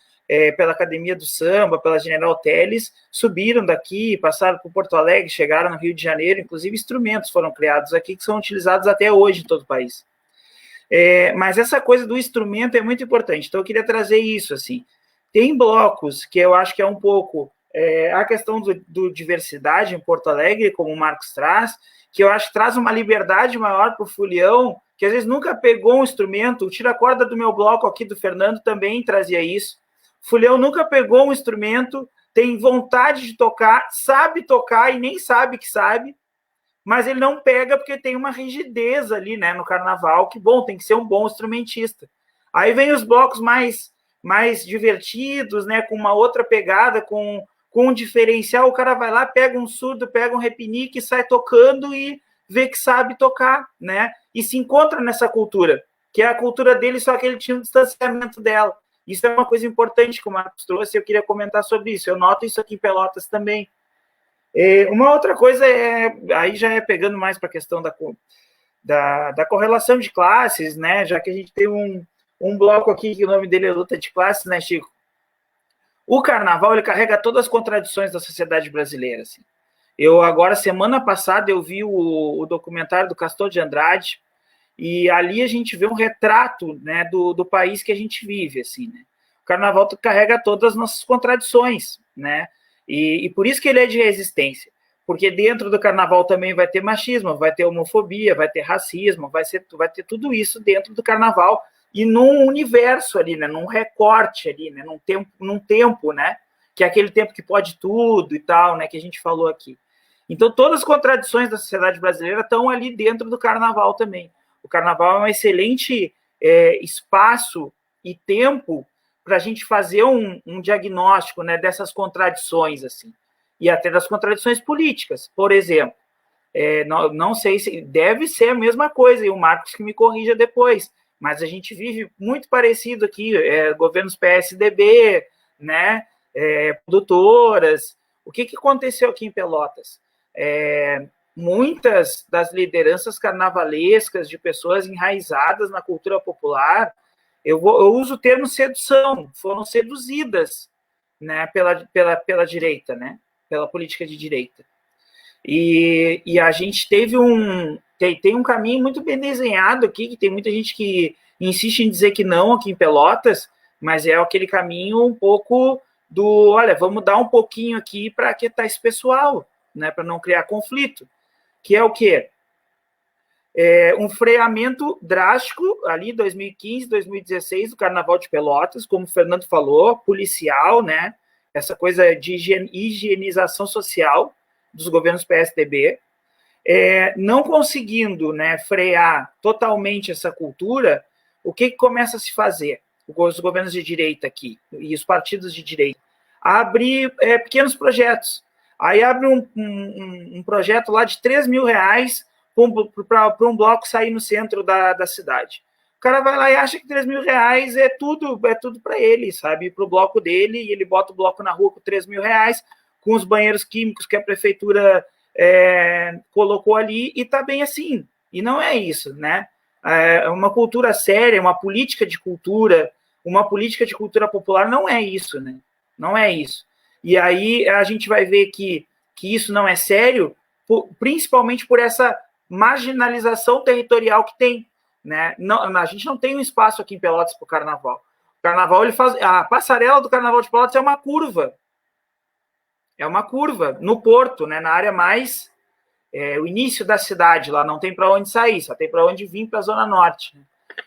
pela Academia do Samba, pela General Teles, subiram daqui, passaram por Porto Alegre, chegaram no Rio de Janeiro, inclusive instrumentos foram criados aqui que são utilizados até hoje em todo o país. Mas essa coisa do instrumento é muito importante, então eu queria trazer isso, assim. Tem blocos que eu acho que é um pouco a questão do diversidade em Porto Alegre, como o Marcos traz, que eu acho que traz uma liberdade maior para o folião, que às vezes nunca pegou um instrumento. O tira-corda do meu bloco aqui, do Fernando, também trazia isso. O folião nunca pegou um instrumento, tem vontade de tocar, sabe tocar e nem sabe que sabe, mas ele não pega porque tem uma rigidez ali, né, no carnaval, que, bom, tem que ser um bom instrumentista. Aí vem os blocos mais divertidos, né, com uma outra pegada, com um diferencial, o cara vai lá, pega um surdo, pega um repinique, sai tocando e vê que sabe tocar, né? E se encontra nessa cultura, que é a cultura dele, só que ele tinha um distanciamento dela. Isso é uma coisa importante que o Marcos trouxe, eu queria comentar sobre isso. Eu noto isso aqui em Pelotas também. Uma outra coisa aí já pegando mais para a questão da correlação de classes, né? Já que a gente tem um bloco aqui que o nome dele é luta de classes, né, Chico? O carnaval, ele carrega todas as contradições da sociedade brasileira, assim. Eu agora, semana passada, eu vi o documentário do Castor de Andrade, e ali a gente vê um retrato, né, do país que a gente vive, assim, né? O carnaval carrega todas as nossas contradições, né? E por isso que ele é de resistência, porque dentro do carnaval também vai ter machismo, vai ter homofobia, vai ter racismo, vai ter tudo isso dentro do carnaval, e num universo ali, né, num recorte ali, né, num tempo, né, que é aquele tempo que pode tudo e tal, né, que a gente falou aqui. Então, todas as contradições da sociedade brasileira estão ali dentro do carnaval também. O carnaval é um excelente espaço e tempo para a gente fazer um diagnóstico, né, dessas contradições, assim, e até das contradições políticas. Por exemplo, não sei se deve ser a mesma coisa, e o Marcos que me corrija depois, mas a gente vive muito parecido aqui, governos PSDB, né, produtoras. O que aconteceu aqui em Pelotas? Muitas das lideranças carnavalescas de pessoas enraizadas na cultura popular, eu uso o termo sedução, foram seduzidas, né, pela direita, né, pela política de direita. E a gente teve tem um caminho muito bem desenhado aqui, que tem muita gente que insiste em dizer que não aqui em Pelotas, mas é aquele caminho um pouco olha, vamos dar um pouquinho aqui para aquietar esse pessoal, né, para não criar conflito, que é o quê? Um freamento drástico ali, 2015, 2016, do Carnaval de Pelotas, como o Fernando falou, policial, né, essa coisa de higienização social dos governos PSDB, não conseguindo, né, frear totalmente essa cultura, o que começa a se fazer? Os governos de direita aqui, e os partidos de direita, abrir pequenos projetos. Aí abre um projeto lá de R$3.000 para um bloco sair no centro da cidade. O cara vai lá e acha que R$3.000 é tudo para ele, sabe? Para o bloco dele, e ele bota o bloco na rua com R$3.000, com os banheiros químicos que a prefeitura colocou ali, e está bem assim. E não é isso, né? Uma cultura séria, uma política de cultura popular não é isso, né? Não é isso. E aí a gente vai ver que isso não é sério, principalmente por essa marginalização territorial que tem, né? Não, a gente não tem um espaço aqui em Pelotas para o carnaval. O carnaval, a passarela do Carnaval de Pelotas é uma curva. É uma curva no porto, né? Na área mais o início da cidade, lá não tem para onde sair, só tem para onde vir para a Zona Norte, né?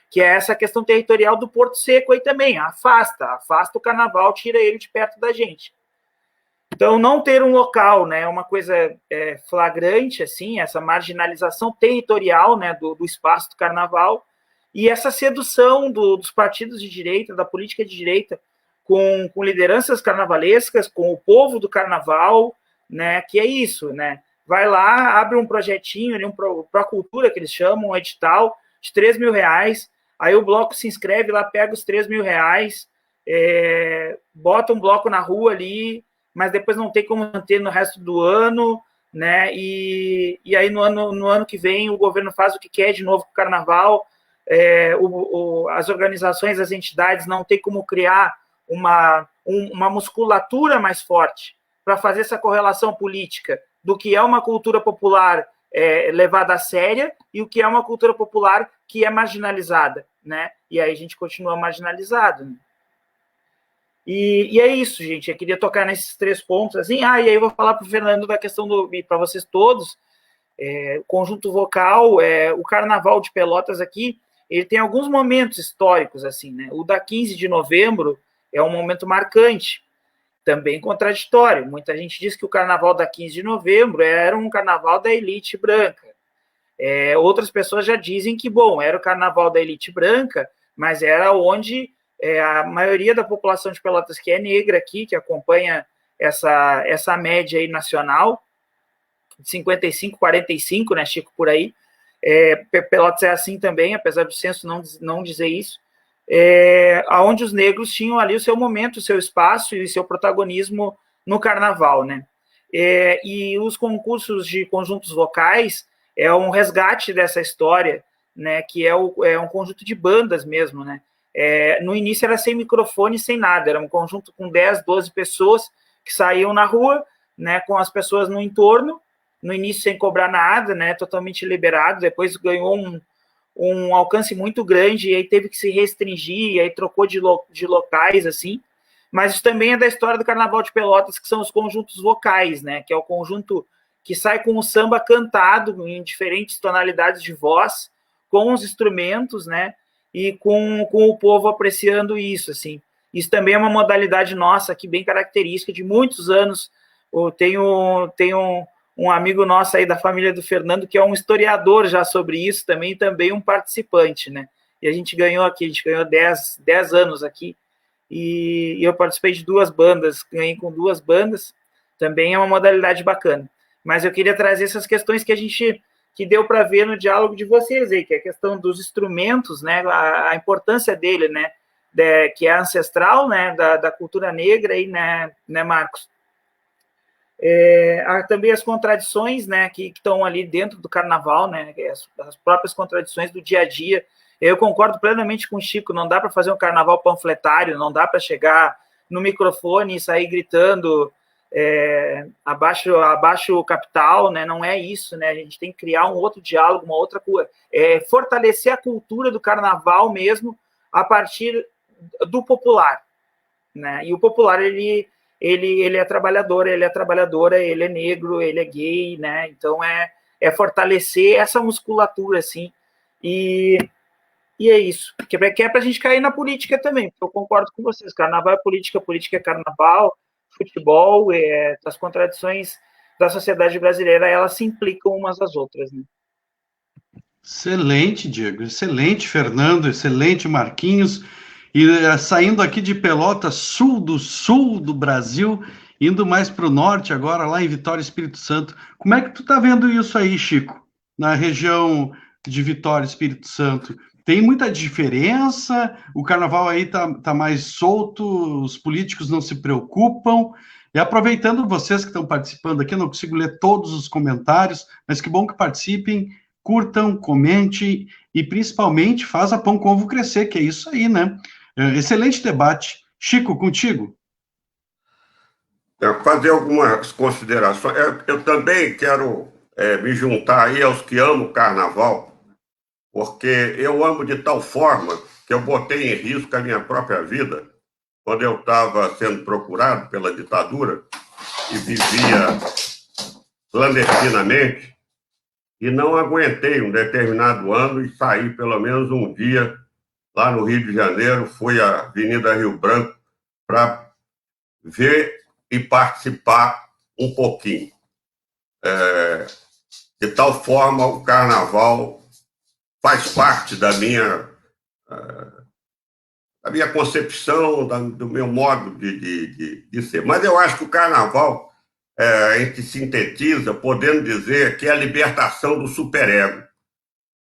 Que é essa questão territorial do Porto Seco aí também, afasta o carnaval, tira ele de perto da gente. Então, não ter um local, né, é uma coisa flagrante, assim, essa marginalização territorial, né, do espaço do carnaval, E essa sedução dos partidos de direita, da política de direita, com lideranças carnavalescas, com o povo do carnaval, né, que é isso, né? Vai lá, abre um projetinho, um Procultura, que eles chamam, um edital, de R$3.000, aí o bloco se inscreve lá, pega os R$3.000, bota um bloco na rua ali, mas depois não tem como manter no resto do ano, né? E aí no ano que vem o governo faz o que quer de novo com o carnaval, as organizações, as entidades não tem como criar uma musculatura mais forte para fazer essa correlação política do que é uma cultura popular levada a séria e o que é uma cultura popular que é marginalizada, né? E aí a gente continua marginalizado, né? E é isso, gente. Eu queria tocar nesses 3 pontos, assim. E aí eu vou falar para o Fernando da questão para vocês todos, o conjunto vocal, o Carnaval de Pelotas aqui, ele tem alguns momentos históricos, assim, né? O da 15 de novembro é um momento marcante, também contraditório. Muita gente diz que o Carnaval da 15 de novembro era um carnaval da elite branca. Outras pessoas já dizem que, bom, era o carnaval da elite branca, mas era onde a maioria da população de Pelotas, que é negra aqui, que acompanha essa média aí nacional, de 55, 45, né, Chico, por aí. Pelotas é assim também, apesar do censo não dizer isso, onde os negros tinham ali o seu momento, o seu espaço e o seu protagonismo no carnaval, né? E os concursos de conjuntos vocais é um resgate dessa história, né, que é um conjunto de bandas mesmo, né? No início era sem microfone, sem nada, era um conjunto com 10, 12 pessoas que saíam na rua, né, com as pessoas no entorno, no início sem cobrar nada, né, totalmente liberado, depois ganhou um alcance muito grande, e aí teve que se restringir, e aí trocou de locais, assim. Mas isso também é da história do Carnaval de Pelotas, que são os conjuntos vocais, né, que é o conjunto que sai com o samba cantado em diferentes tonalidades de voz, com os instrumentos, né, e com o povo apreciando isso, assim. Isso também é uma modalidade nossa aqui, bem característica, de muitos anos. Eu tenho um amigo nosso aí da família do Fernando, que é um historiador já sobre isso, também um participante, né? E a gente ganhou 10 anos aqui, e eu participei de 2 bandas, ganhei com 2 bandas, também é uma modalidade bacana. Mas eu queria trazer essas questões que deu para ver no diálogo de vocês aí, que é a questão dos instrumentos, né, a importância dele, né, que é ancestral, né, da cultura negra, aí, né Marcos? Há também as contradições, né, que estão ali dentro do carnaval, né, as próprias contradições do dia a dia. Eu concordo plenamente com o Chico, não dá para fazer um carnaval panfletário, não dá para chegar no microfone e sair gritando abaixo o capital, né? Não é isso, né? A gente tem que criar um outro diálogo, uma outra coisa, fortalecer a cultura do carnaval mesmo a partir do popular, né? E o popular ele é trabalhador, ele é trabalhadora, ele é negro, ele é gay, né? Então é fortalecer essa musculatura, assim, e é isso, que é para a gente cair na política também, porque eu concordo com vocês, carnaval é política, política é carnaval, futebol, as contradições da sociedade brasileira, elas se implicam umas às outras, né? Excelente, Diego, excelente, Fernando, excelente, Marquinhos, e saindo aqui de Pelotas, sul do Brasil, indo mais para o norte agora, lá em Vitória, Espírito Santo. Como é que tu tá vendo isso aí, Chico, na região de Vitória, Espírito Santo? Tem muita diferença? O carnaval aí tá mais solto, os políticos não se preocupam. E aproveitando vocês que estão participando aqui, eu não consigo ler todos os comentários, mas que bom que participem, curtam, comentem e principalmente faz a Pão com Ovo crescer, que é isso aí, né? Excelente debate. Chico, contigo. Fazer algumas considerações. Eu também quero me juntar aí aos que amam o carnaval, porque eu amo de tal forma que eu botei em risco a minha própria vida quando eu estava sendo procurado pela ditadura e vivia clandestinamente, e não aguentei um determinado ano e saí pelo menos um dia lá no Rio de Janeiro, fui à Avenida Rio Branco para ver e participar um pouquinho. De tal forma, o carnaval faz parte da minha da minha concepção, do meu modo de ser. Mas eu acho que o carnaval, a gente sintetiza podendo dizer que é a libertação do superego.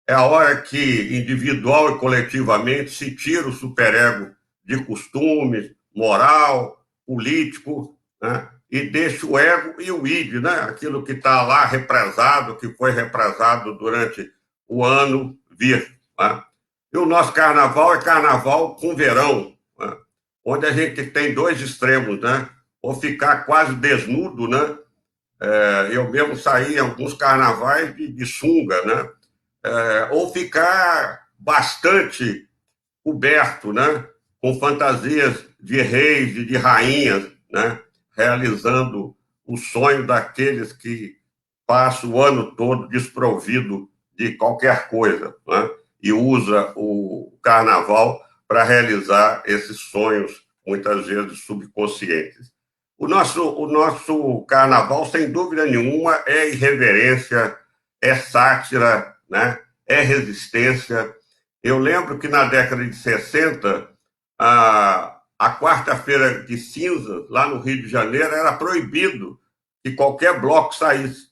É a hora que, individual e coletivamente, se tira o superego de costumes, moral, político, né? E deixa o ego e o id, né? Aquilo que está lá represado, que foi represado durante o ano visto. Né? E o nosso carnaval é carnaval com verão, né? Onde a gente tem dois extremos, né? Ou ficar quase desnudo, né? Eu mesmo saí em alguns carnavais de sunga, né? Ou ficar bastante coberto, né? Com fantasias de reis e de rainhas, né? Realizando o sonho daqueles que passam o ano todo desprovido de qualquer coisa, né? E usa o carnaval para realizar esses sonhos, muitas vezes subconscientes. O nosso carnaval, sem dúvida nenhuma, é irreverência, é sátira, né? É resistência. Eu lembro que na década de 60, a quarta-feira de cinzas, lá no Rio de Janeiro, era proibido que qualquer bloco saísse.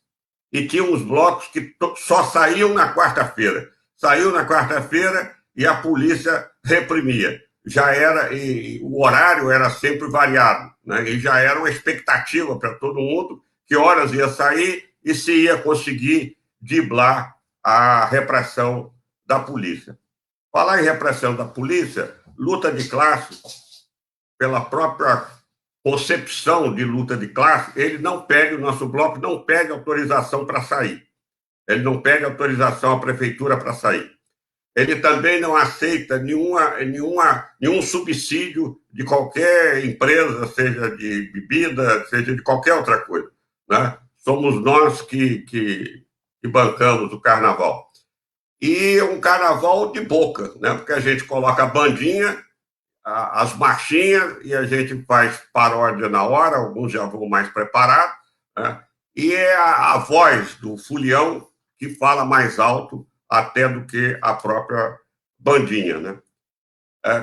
E tinha uns blocos que só saíam na quarta-feira. Saiu na quarta-feira e a polícia reprimia. Já era, e o horário era sempre variado, né? E já era uma expectativa para todo mundo que horas ia sair e se ia conseguir driblar a repressão da polícia. Falar em repressão da polícia, luta de classe, pela própria concepção de luta de classe, ele não pede, o nosso bloco não pede autorização para sair. Ele não pede autorização à prefeitura para sair. Ele também não aceita nenhum subsídio de qualquer empresa, seja de bebida, seja de qualquer outra coisa, né? Somos nós que bancamos o carnaval. E um carnaval de boca, né? Porque a gente coloca a bandinha, as marchinhas, e a gente faz paródia na hora, alguns já vão mais preparados, né? E é a voz do folião que fala mais alto até do que a própria bandinha, né?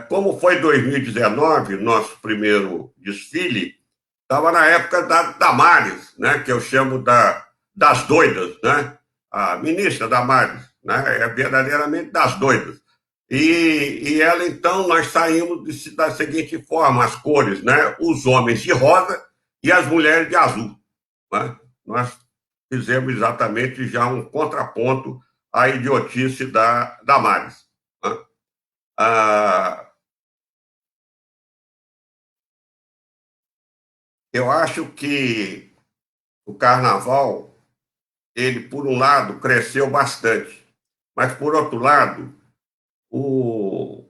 Como foi 2019, nosso primeiro desfile, estava na época da Damares, né? Que eu chamo das doidas, né? A ministra Damares, né? É verdadeiramente das doidas. E ela, então, nós saímos da seguinte forma, as cores, né? Os homens de rosa e as mulheres de azul, né? Nós fizemos exatamente já um contraponto à idiotice da Damares, né? Eu acho que o carnaval, ele, por um lado, cresceu bastante, mas, por outro lado, os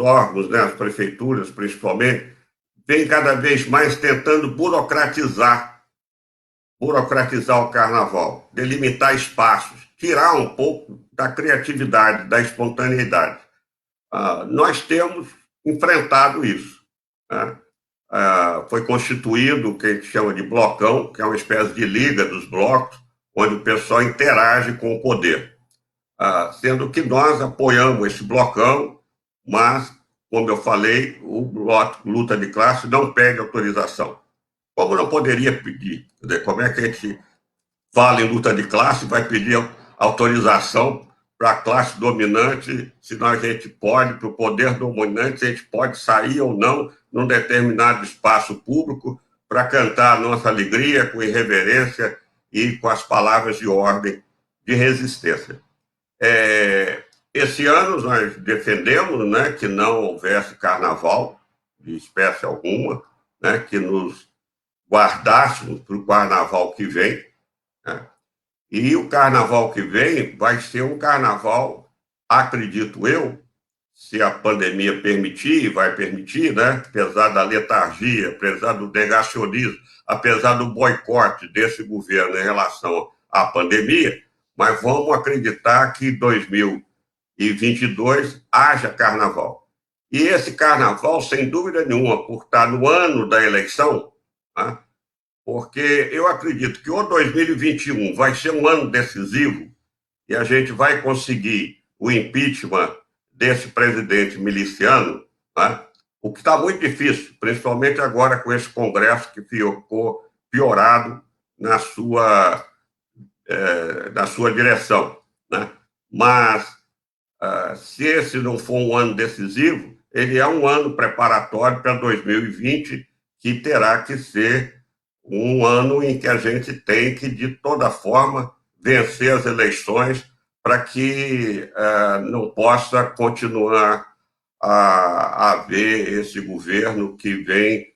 órgãos, né, as prefeituras, principalmente, vêm cada vez mais tentando burocratizar o carnaval, delimitar espaços, tirar um pouco da criatividade, da espontaneidade. Nós temos enfrentado isso, né? Foi constituído o que a gente chama de blocão, que é uma espécie de liga dos blocos, onde o pessoal interage com o poder. Sendo que nós apoiamos esse blocão, mas, como eu falei, o bloco luta de classe não pede autorização. Como não poderia pedir? Quer dizer, como é que a gente fala em luta de classe e vai pedir autorização para a classe dominante, se a gente pode, para o poder dominante, se a gente pode sair ou não num determinado espaço público para cantar a nossa alegria com irreverência e com as palavras de ordem de resistência. Esse ano nós defendemos, né, que não houvesse carnaval de espécie alguma, né, que nos guardássemos para o carnaval que vem, né? E o carnaval que vem vai ser um carnaval, acredito eu, se a pandemia permitir, e vai permitir, né? Apesar da letargia, apesar do negacionismo, apesar do boicote desse governo em relação à pandemia, mas vamos acreditar que em 2022 haja carnaval. E esse carnaval, sem dúvida nenhuma, por estar no ano da eleição, né? Porque eu acredito que o 2021 vai ser um ano decisivo e a gente vai conseguir o impeachment desse presidente miliciano, né, o que está muito difícil, principalmente agora com esse Congresso que ficou piorado na sua direção, né? Mas, se esse não for um ano decisivo, ele é um ano preparatório para 2020, que terá que ser um ano em que a gente tem que, de toda forma, vencer as eleições para que não possa continuar a haver esse governo que vem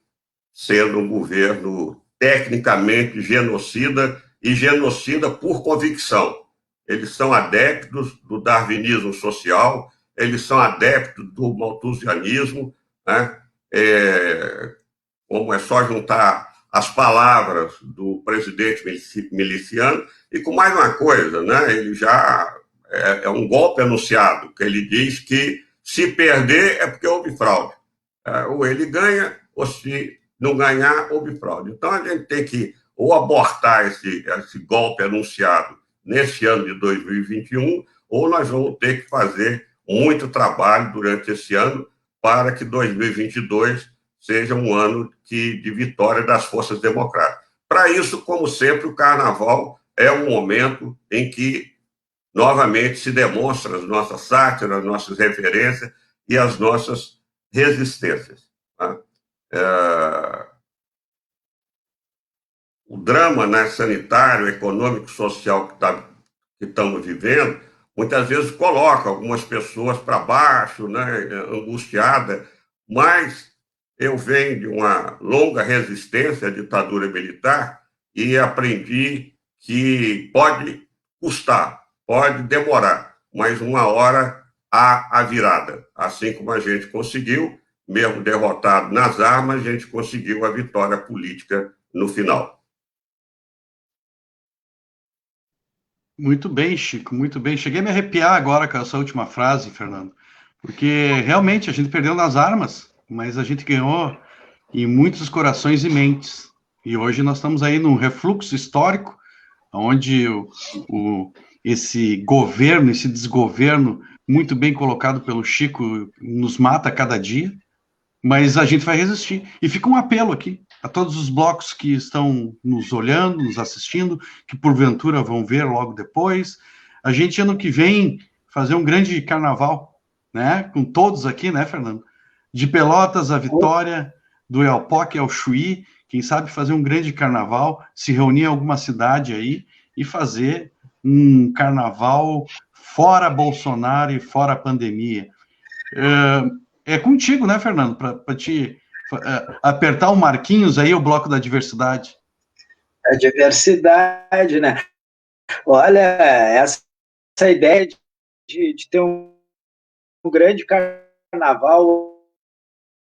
sendo um governo tecnicamente genocida e genocida por convicção. Eles são adeptos do darwinismo social, eles são adeptos do malthusianismo, né? Como é só juntar as palavras do presidente miliciano, e com mais uma coisa, né? Ele já é um golpe anunciado, que ele diz que se perder é porque houve fraude. Ou ele ganha, ou se não ganhar, houve fraude. Então, a gente tem que ou abortar esse golpe anunciado nesse ano de 2021, ou nós vamos ter que fazer muito trabalho durante esse ano para que 2022 seja um ano de vitória das forças democráticas. Para isso, como sempre, o Carnaval é um momento em que novamente se demonstra as nossas sátiras, as nossas referências e as nossas resistências. Tá? O drama, né, sanitário, econômico, social que estamos vivendo, muitas vezes coloca algumas pessoas para baixo, né, angustiada, mas eu venho de uma longa resistência à ditadura militar e aprendi que pode custar, pode demorar, mas uma hora há a virada. Assim como a gente conseguiu, mesmo derrotado nas armas, a gente conseguiu a vitória política no final. Muito bem, Chico, muito bem. Cheguei a me arrepiar agora com essa última frase, Fernando, porque realmente a gente perdeu nas armas, mas a gente ganhou em muitos corações e mentes. E hoje nós estamos aí num refluxo histórico, onde esse governo, esse desgoverno, muito bem colocado pelo Chico, nos mata a cada dia, mas a gente vai resistir. E fica um apelo aqui a todos os blocos que estão nos olhando, nos assistindo, que porventura vão ver logo depois. A gente, ano que vem, fazer um grande carnaval, né? Com todos aqui, né, Fernando? De Pelotas a Vitória, do Oiapoque ao Chuí, quem sabe fazer um grande carnaval, se reunir em alguma cidade aí e fazer um carnaval fora Bolsonaro e fora pandemia. É contigo, né, Fernando, para te apertar o Marquinhos aí, o bloco da diversidade. A diversidade, né? Olha, essa ideia de ter um grande carnaval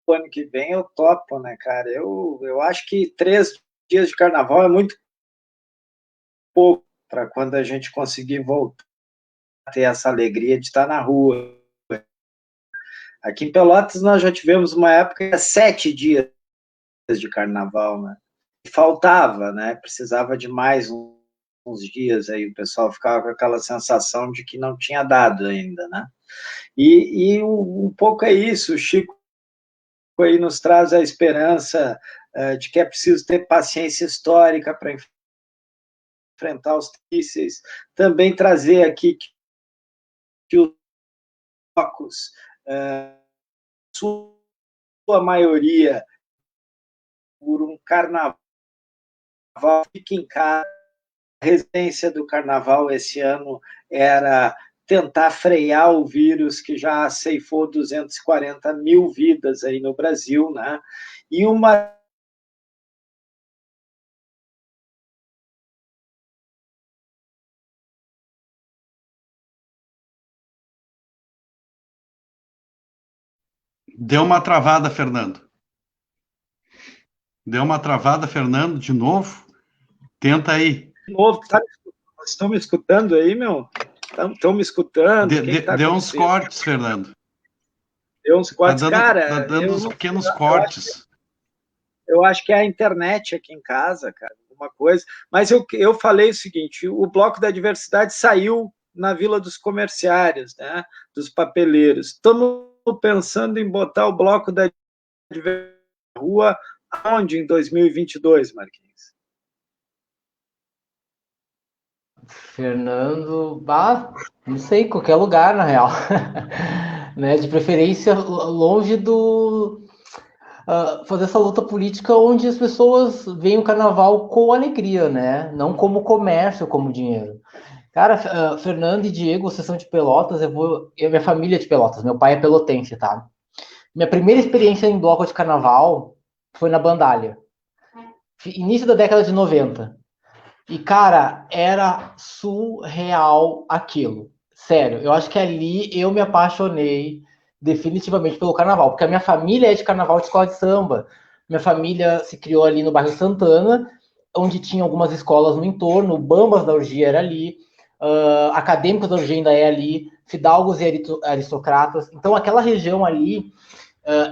o ano que vem, eu topo, né, cara? Eu acho que 3 dias de carnaval é muito pouco para quando a gente conseguir voltar a ter essa alegria de estar na rua. Aqui em Pelotas nós já tivemos uma época 7 dias de carnaval, né? Faltava, né? Precisava de mais uns dias, aí o pessoal ficava com aquela sensação de que não tinha dado ainda, né? E um pouco é isso, o Chico aí nos traz a esperança de que é preciso ter paciência histórica para enfrentar os difíceis, também trazer aqui que os blocos, sua maioria, por um carnaval, fica em casa. A residência do carnaval esse ano era tentar frear o vírus que já ceifou 240 mil vidas aí no Brasil, né? E uma Deu uma travada, Fernando. Deu uma travada, Fernando, de novo. Tenta aí. De novo, estão me escutando aí, meu? Estão me escutando? Deu uns cortes, Fernando. Deu uns cortes. Tá dando uns pequenos cortes. Eu acho que é a internet aqui em casa, cara, alguma coisa. Mas eu falei o seguinte, o Bloco da Diversidade saiu na Vila dos Comerciários, né, dos papeleiros. Estamos pensando em botar o bloco da rua aonde em 2022, Marquinhos? Fernando, não sei, qualquer lugar, na real. Né? De preferência longe do... fazer essa luta política onde as pessoas veem o carnaval com alegria, né? Não como comércio, como dinheiro. Cara, Fernando e Diego, vocês são de Pelotas, minha família é de Pelotas, meu pai é pelotense, tá? Minha primeira experiência em bloco de carnaval foi na Bandalha. Início da década de 90. E, cara, era surreal aquilo. Sério, eu acho que ali eu me apaixonei definitivamente pelo carnaval, porque a minha família é de carnaval de escola de samba. Minha família se criou ali no bairro Santana, onde tinha algumas escolas no entorno, o Bambas da Urgia era ali, Acadêmicos da Urgia ainda é ali, Fidalgos e Aristocratas. Então, aquela região ali,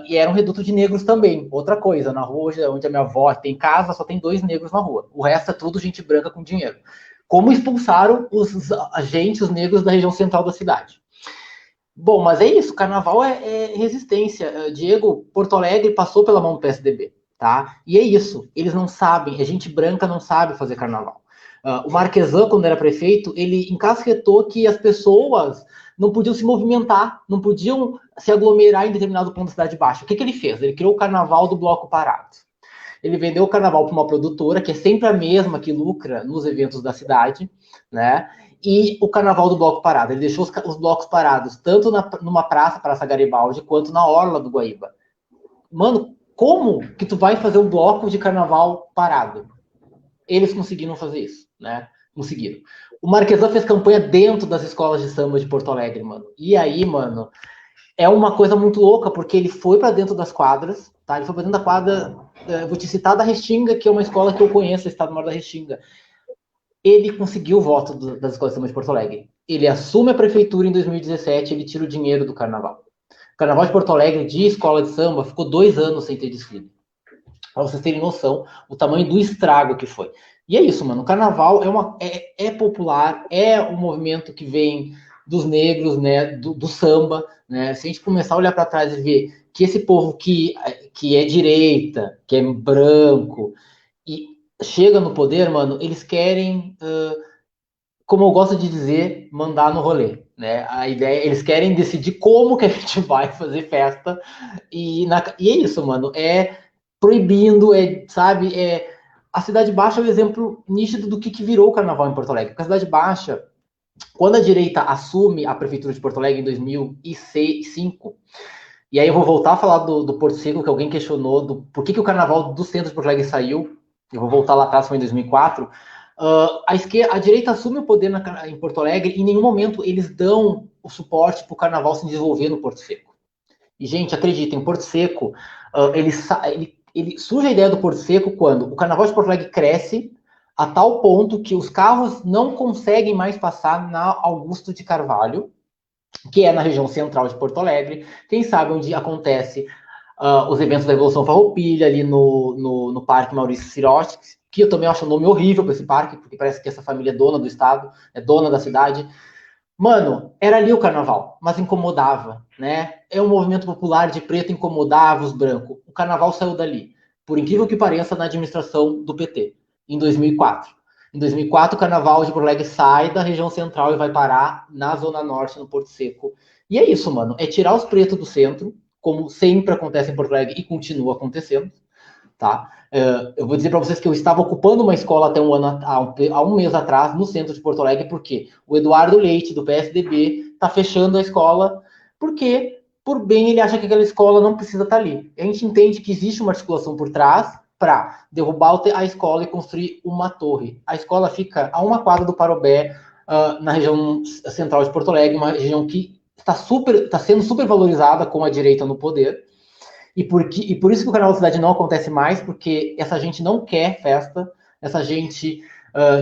e era um reduto de negros também. Outra coisa, na rua onde a minha avó tem casa, só tem 2 negros na rua. O resto é tudo gente branca com dinheiro. Como expulsaram os negros da região central da cidade. Bom, mas é isso, carnaval é resistência. Diego, Porto Alegre passou pela mão do PSDB, tá? E é isso, eles não sabem, a gente branca não sabe fazer carnaval. O Marquesan, quando era prefeito, ele encasquetou que as pessoas não podiam se movimentar, não podiam se aglomerar em determinado ponto da Cidade Baixa. O que ele fez? Ele criou o carnaval do Bloco Parado. Ele vendeu o carnaval para uma produtora, que é sempre a mesma que lucra nos eventos da cidade, né? E o carnaval do Bloco Parado. Ele deixou os blocos parados tanto numa Praça Garibaldi, quanto na Orla do Guaíba. Mano, como que tu vai fazer um bloco de carnaval parado? Eles conseguiram fazer isso, né? Conseguiram. O Marquesan fez campanha dentro das escolas de samba de Porto Alegre, mano. E aí, mano, é uma coisa muito louca, porque ele foi para dentro das quadras, tá? Ele foi para dentro da quadra, vou te citar da Restinga, que é uma escola que eu conheço, o Estado Maior da Restinga. Ele conseguiu o voto das escolas de samba de Porto Alegre. Ele assume a prefeitura em 2017, ele tira o dinheiro do carnaval. O carnaval de Porto Alegre, de escola de samba, ficou 2 anos sem ter desfile. Pra vocês terem noção, o tamanho do estrago que foi. E é isso, mano. O carnaval é popular, é um movimento que vem dos negros, né, do samba, né? Se a gente começar a olhar para trás e ver que esse povo que é direita, que é branco, e chega no poder, mano, eles querem, como eu gosto de dizer, mandar no rolê, né? A ideia, eles querem decidir como que a gente vai fazer festa, e é isso, mano. É proibindo, sabe? A Cidade Baixa é o exemplo nítido do que virou o carnaval em Porto Alegre. Porque a Cidade Baixa, quando a direita assume a prefeitura de Porto Alegre em 2005, e aí eu vou voltar a falar do Porto Seco, que alguém questionou por que o carnaval do centro de Porto Alegre saiu. Eu vou voltar lá atrás, foi em 2004. A direita assume o poder em Porto Alegre e em nenhum momento eles dão o suporte para o carnaval se desenvolver no Porto Seco. E, gente, acreditem, o Porto Seco, ele surge a ideia do Porto Seco quando o carnaval de Porto Alegre cresce a tal ponto que os carros não conseguem mais passar na Augusto de Carvalho, que é na região central de Porto Alegre. Quem sabe onde acontece os eventos da Revolução Farroupilha, ali no Parque Maurício Sirotsky, que eu também acho um nome horrível para esse parque, porque parece que essa família é dona do estado, é dona da cidade. Mano, era ali o carnaval, mas incomodava, né? É um movimento popular de preto, incomodava os brancos. O carnaval saiu dali, por incrível que pareça, na administração do PT, em 2004. Em 2004, o carnaval de Porto Alegre sai da região central e vai parar na Zona Norte, no Porto Seco. E é isso, mano. É tirar os pretos do centro, como sempre acontece em Porto Alegre e continua acontecendo, tá? Eu vou dizer para vocês que eu estava ocupando uma escola até há um mês atrás, no centro de Porto Alegre, porque o Eduardo Leite, do PSDB, está fechando a escola, porque, por bem, ele acha que aquela escola não precisa estar ali. A gente entende que existe uma articulação por trás para derrubar a escola e construir uma torre. A escola fica a 1 quadra do Parobé, na região central de Porto Alegre, uma região que está sendo super valorizada com a direita no poder. E por isso que o Carnaval da Cidade não acontece mais, porque essa gente não quer festa, essa gente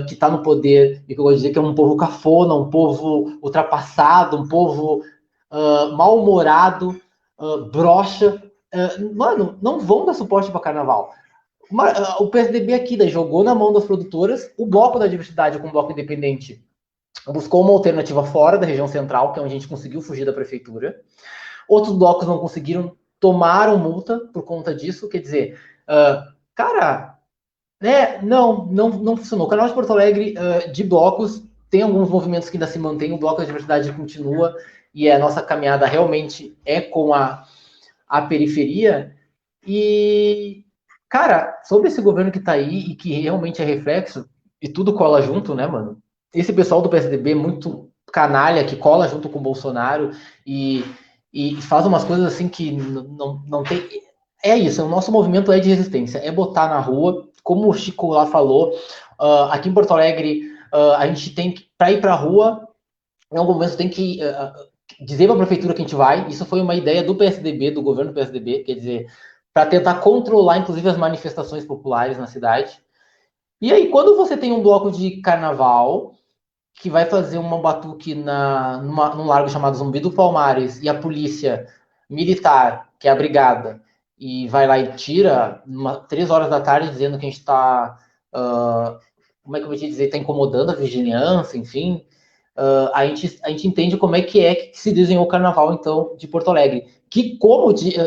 que está no poder, e que eu gosto de dizer que é um povo cafona, um povo ultrapassado, um povo mal-humorado, broxa. Mano, não vão dar suporte para Carnaval. O PSDB aqui jogou na mão das produtoras, o Bloco da Diversidade com o Bloco Independente buscou uma alternativa fora da região central, que é onde a gente conseguiu fugir da prefeitura. Outros blocos não conseguiram, tomaram multa por conta disso, quer dizer, cara, né, não funcionou. O Carnaval de Porto Alegre, de blocos, tem alguns movimentos que ainda se mantêm, o bloco da diversidade continua, e a nossa caminhada realmente é com a periferia. E, cara, sobre esse governo que tá aí e que realmente é reflexo, e tudo cola junto, né, mano? Esse pessoal do PSDB muito canalha, que cola junto com o Bolsonaro e faz umas coisas assim que não tem. É isso, o nosso movimento é de resistência, é botar na rua, como o Chico lá falou, aqui em Porto Alegre, a gente tem que, para ir pra rua, em algum momento tem que dizer para a prefeitura que a gente vai. Isso foi uma ideia do PSDB, do governo do PSDB, quer dizer, para tentar controlar, inclusive, as manifestações populares na cidade. E aí, quando você tem um bloco de carnaval que vai fazer uma batuque num largo chamado Zumbi do Palmares e a polícia militar, que é a brigada, e vai lá e tira 3 horas da tarde dizendo que a gente está, como é que eu vou te dizer, está incomodando a vigilança, enfim, a gente entende como é que se desenhou o carnaval, então, de Porto Alegre, que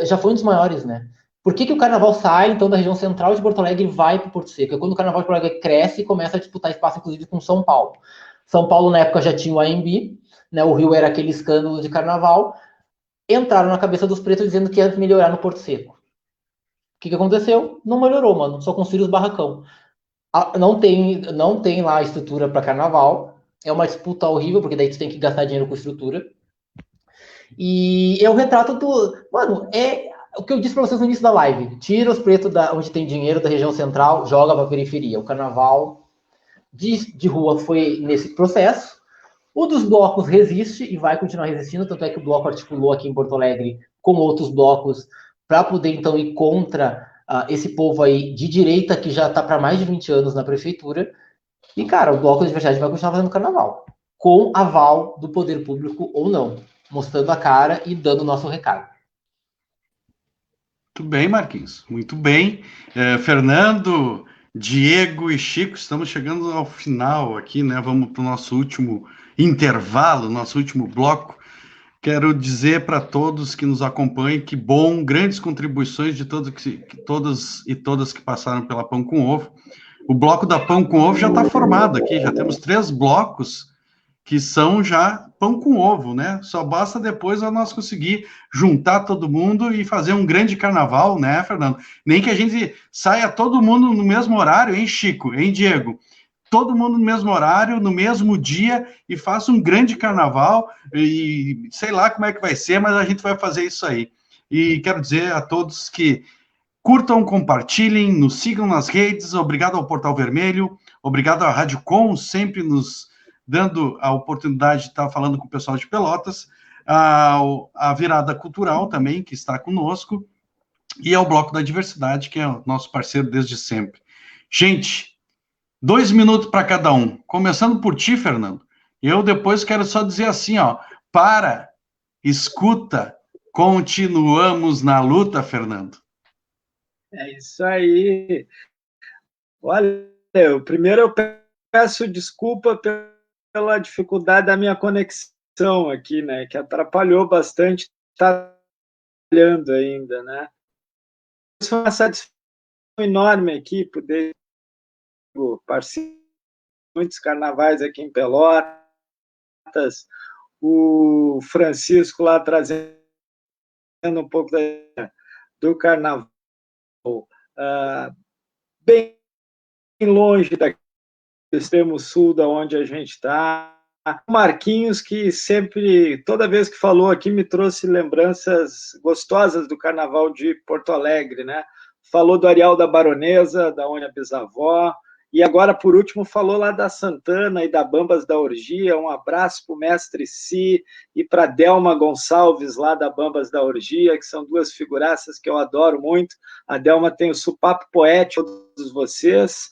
já foi um dos maiores, né? Por que o carnaval sai, então, da região central de Porto Alegre e vai para o Porto Seco? É quando o carnaval de Porto Alegre cresce e começa a disputar espaço, inclusive, com São Paulo. São Paulo, na época, já tinha o AMB, né? O Rio era aquele escândalo de carnaval. Entraram na cabeça dos pretos dizendo que ia melhorar no Porto Seco. O que aconteceu? Não melhorou, mano. Só construíram os barracão. Não tem lá estrutura para carnaval. É uma disputa horrível, porque daí tu tem que gastar dinheiro com estrutura. E é o retrato do... Mano, é o que eu disse para vocês no início da live. Tira os pretos onde tem dinheiro da região central, joga para a periferia. O carnaval de rua foi nesse processo. O dos blocos resiste e vai continuar resistindo, tanto é que o bloco articulou aqui em Porto Alegre com outros blocos para poder, então, ir contra esse povo aí de direita que já está para mais de 20 anos na prefeitura. E, cara, o bloco de verdade vai continuar fazendo carnaval, com aval do poder público ou não, mostrando a cara e dando o nosso recado. Muito bem, Marquinhos, muito bem. Fernando, Diego e Chico, estamos chegando ao final aqui, né? Vamos para o nosso último intervalo, nosso último bloco. Quero dizer para todos que nos acompanham que bom, grandes contribuições de todos todas e todas que passaram pela Pão com Ovo. O bloco da Pão com Ovo já está formado aqui, já temos 3 blocos que são já pão com ovo, né? Só basta depois nós conseguir juntar todo mundo e fazer um grande carnaval, né, Fernando? Nem que a gente saia todo mundo no mesmo horário, hein, Chico, hein, Diego? Todo mundo no mesmo horário, no mesmo dia, e faça um grande carnaval, e sei lá como é que vai ser, mas a gente vai fazer isso aí. E quero dizer a todos que curtam, compartilhem, nos sigam nas redes, obrigado ao Portal Vermelho, obrigado à Rádio Com, sempre nos dando a oportunidade de estar falando com o pessoal de Pelotas, a Virada Cultural também, que está conosco, e ao Bloco da Diversidade, que é o nosso parceiro desde sempre. Gente, 2 minutos para cada um. Começando por ti, Fernando. Eu depois quero só dizer assim, ó, escuta, continuamos na luta, Fernando. É isso aí. Olha, primeiro eu peço desculpa pela dificuldade da minha conexão aqui, né, que atrapalhou bastante, está trabalhando ainda, né. Foi uma satisfação enorme aqui poder participar de muitos carnavais aqui em Pelotas, o Francisco lá trazendo um pouco do carnaval, bem longe daqui do extremo sul da onde a gente está. Marquinhos, que sempre, toda vez que falou aqui, me trouxe lembranças gostosas do carnaval de Porto Alegre, né? Falou do Areal da Baronesa, da onde a bisavó, e agora, por último, falou lá da Santana e da Bambas da Orgia. Um abraço para o mestre Si e para Delma Gonçalves, lá da Bambas da Orgia, que são 2 figuraças que eu adoro muito. A Delma tem o sopapo poético de todos vocês.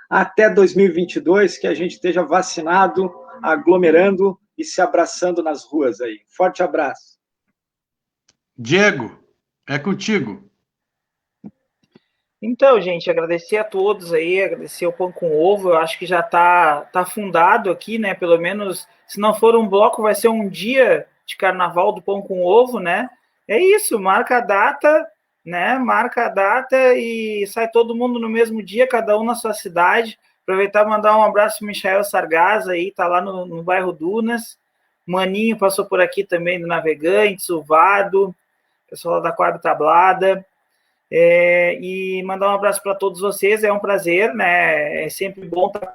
Até 2022, que a gente esteja vacinado, aglomerando e se abraçando nas ruas aí. Forte abraço. Diego, é contigo. Então, gente, agradecer a todos aí, agradecer o Pão com Ovo, eu acho que já tá fundado aqui, né, pelo menos, se não for um bloco, vai ser um dia de carnaval do Pão com Ovo, né, é isso, marca a data, né, marca a data e sai todo mundo no mesmo dia, cada um na sua cidade, aproveitar e mandar um abraço pro Michael Sargaz aí, tá lá no bairro Dunas, Maninho passou por aqui também do Navegantes, o Vado, pessoal da Coab Tablada, e mandar um abraço para todos vocês, é um prazer, né? É sempre bom estar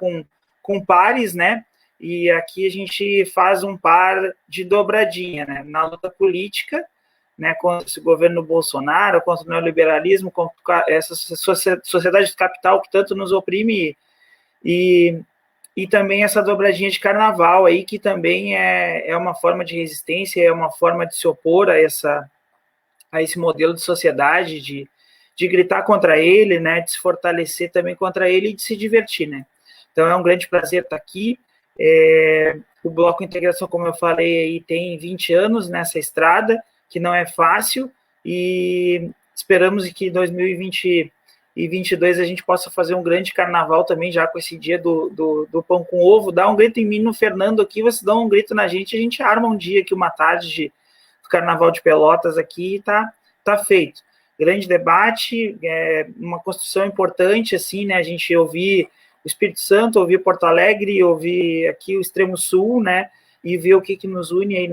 com pares, né? E aqui a gente faz um par de dobradinha, né? Na luta política, né? Contra esse governo Bolsonaro, contra o neoliberalismo, contra essa sociedade de capital que tanto nos oprime e também essa dobradinha de carnaval aí, que também é uma forma de resistência, é uma forma de se opor a esse modelo de sociedade, de gritar contra ele, né, de se fortalecer também contra ele e de se divertir, né. Então é um grande prazer estar aqui. O Bloco Integração, como eu falei, aí, tem 20 anos nessa estrada, que não é fácil, e esperamos que em 2020 e 22 a gente possa fazer um grande carnaval também, já com esse dia do Pão com Ovo. Dá um grito em mim, no Fernando aqui, vocês dão um grito na gente, a gente arma um dia aqui, uma tarde do Carnaval de Pelotas aqui, e tá feito. Grande debate, uma construção importante, assim, né, a gente ouvir o Espírito Santo, ouvir Porto Alegre, ouvir aqui o Extremo Sul, né, e ver o que nos une aí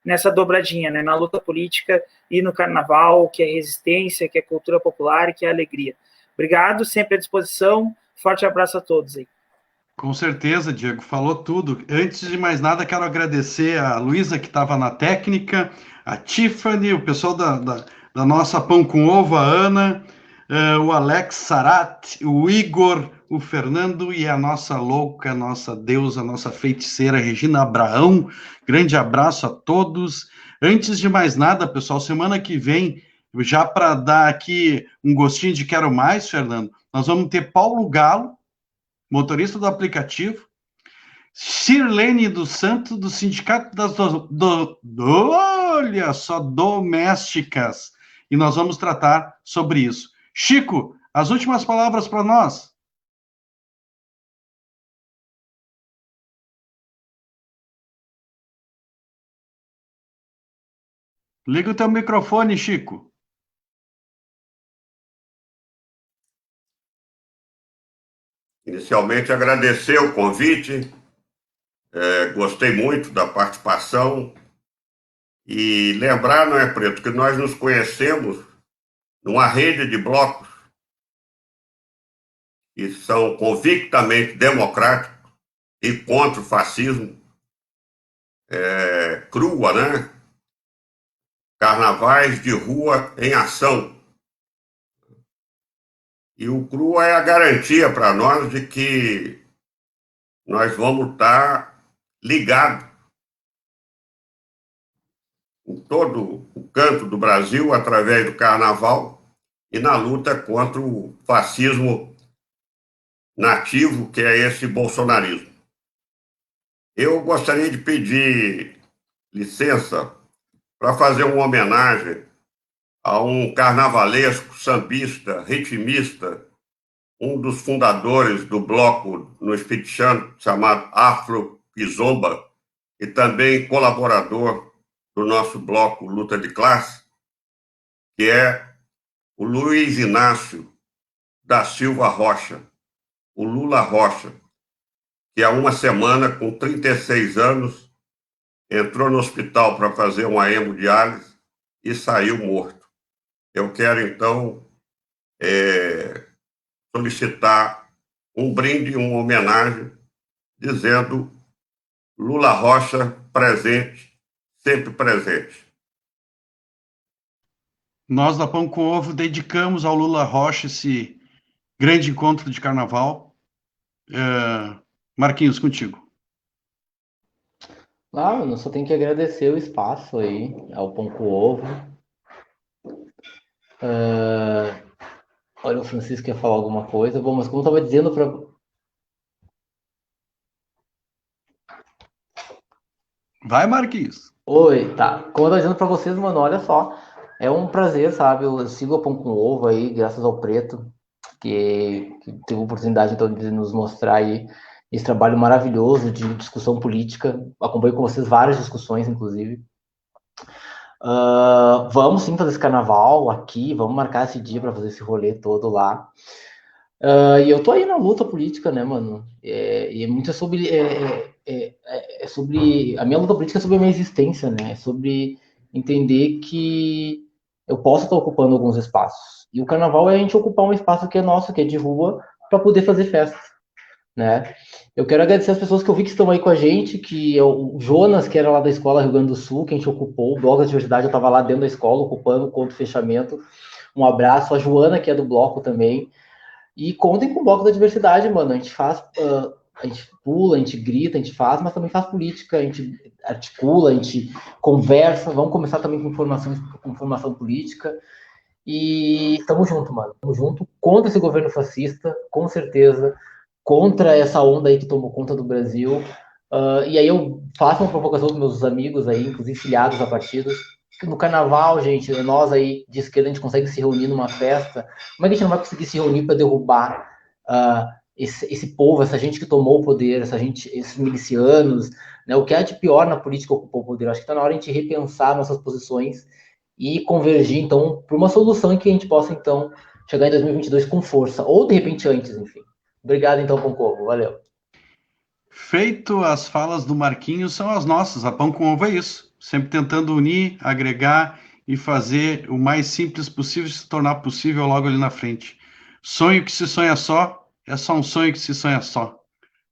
nessa dobradinha, né, na luta política e no carnaval, que é resistência, que é cultura popular e que é alegria. Obrigado, sempre à disposição, forte abraço a todos aí. Com certeza, Diego, falou tudo. Antes de mais nada, quero agradecer a Luísa, que estava na técnica, a Tiffany, o pessoal da nossa Pão com Ovo, a Ana, o Alex Sarat, o Igor, o Fernando e a nossa louca, nossa deusa, nossa feiticeira Regina Abraão. Grande abraço a todos. Antes de mais nada, pessoal, semana que vem, já para dar aqui um gostinho de quero mais, Fernando, nós vamos ter Paulo Galo, motorista do aplicativo, Sirlene dos Santos, do Sindicato das olha só, domésticas, e nós vamos tratar sobre isso. Chico, as últimas palavras para nós. Liga o teu microfone, Chico. Inicialmente, agradecer o convite, gostei muito da participação e lembrar, não é, Preto, que nós nos conhecemos numa rede de blocos que são convictamente democráticos e contra o fascismo, crua, né? Carnavais de Rua em Ação. E o CRUA é a garantia para nós de que nós vamos estar ligados em todo o canto do Brasil, através do carnaval, e na luta contra o fascismo nativo, que é esse bolsonarismo. Eu gostaria de pedir licença para fazer uma homenagem a um carnavalesco, sambista, ritmista, um dos fundadores do bloco no Espírito Santo, chamado Afro Kizomba, e também colaborador do nosso bloco Luta de Classe, que é o Luiz Inácio da Silva Rocha, o Lula Rocha, que há uma semana, com 36 anos, entrou no hospital para fazer uma hemodiálise e saiu morto. Eu quero, então, solicitar um brinde, uma homenagem, dizendo Lula Rocha presente, sempre presente. Nós da Pão com Ovo dedicamos ao Lula Rocha esse grande encontro de carnaval. Marquinhos, contigo. Eu só tenho que agradecer o espaço aí, ao Pão com Ovo. Olha, o Francisco quer falar alguma coisa. Bom, mas como eu estava dizendo para... Vai, Marquinhos. Oi, tá. Como eu estava dizendo para vocês, mano, olha só. É um prazer, sabe? Eu sigo a Pão com Ovo aí, graças ao Preto, que teve a oportunidade, então, de nos mostrar aí esse trabalho maravilhoso de discussão política. Acompanho com vocês várias discussões, inclusive. Vamos sim fazer esse carnaval aqui, vamos marcar esse dia para fazer esse rolê todo lá. E eu tô aí na luta política, né, mano? E é muito sobre. Sobre. A minha luta política é sobre a minha existência, né? É sobre entender que eu posso estar ocupando alguns espaços. E o carnaval é a gente ocupar um espaço que é nosso, que é de rua, para poder fazer festa, né? Eu quero agradecer as pessoas que eu vi que estão aí com a gente, que é o Jonas, que era lá da escola Rio Grande do Sul, que a gente ocupou, o bloco da diversidade, eu estava lá dentro da escola, ocupando contra o fechamento. Um abraço, a Joana, que é do bloco também. E contem com o bloco da diversidade, mano. A gente faz, a gente pula, a gente grita, a gente faz, mas também faz política, a gente articula, a gente conversa. Vamos começar também com formação política. E estamos junto, mano. Estamos junto contra esse governo fascista, com certeza, contra essa onda aí que tomou conta do Brasil. E aí eu faço uma provocação dos meus amigos aí, inclusive filiados a partidos. No carnaval, gente, nós aí de esquerda, a gente consegue se reunir numa festa. Como é que a gente não vai conseguir se reunir para derrubar esse povo, essa gente que tomou o poder, esses milicianos, né? O que é de pior na política que ocupou o poder? Acho que está na hora de a gente repensar nossas posições e convergir, então, para uma solução em que a gente possa, então, chegar em 2022 com força, ou de repente antes, enfim. Obrigado, então, Pão com Ovo. Valeu. Feito, as falas do Marquinhos são as nossas. A Pão com Ovo é isso. Sempre tentando unir, agregar e fazer o mais simples possível se tornar possível logo ali na frente. Sonho que se sonha só é só um sonho que se sonha só.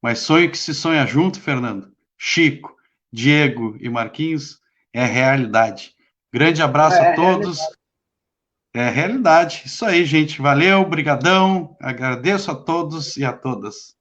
Mas sonho que se sonha junto, Fernando, Chico, Diego e Marquinhos, é realidade. Grande abraço a todos. É realidade. Isso aí, gente. Valeu, brigadão. Agradeço a todos e a todas.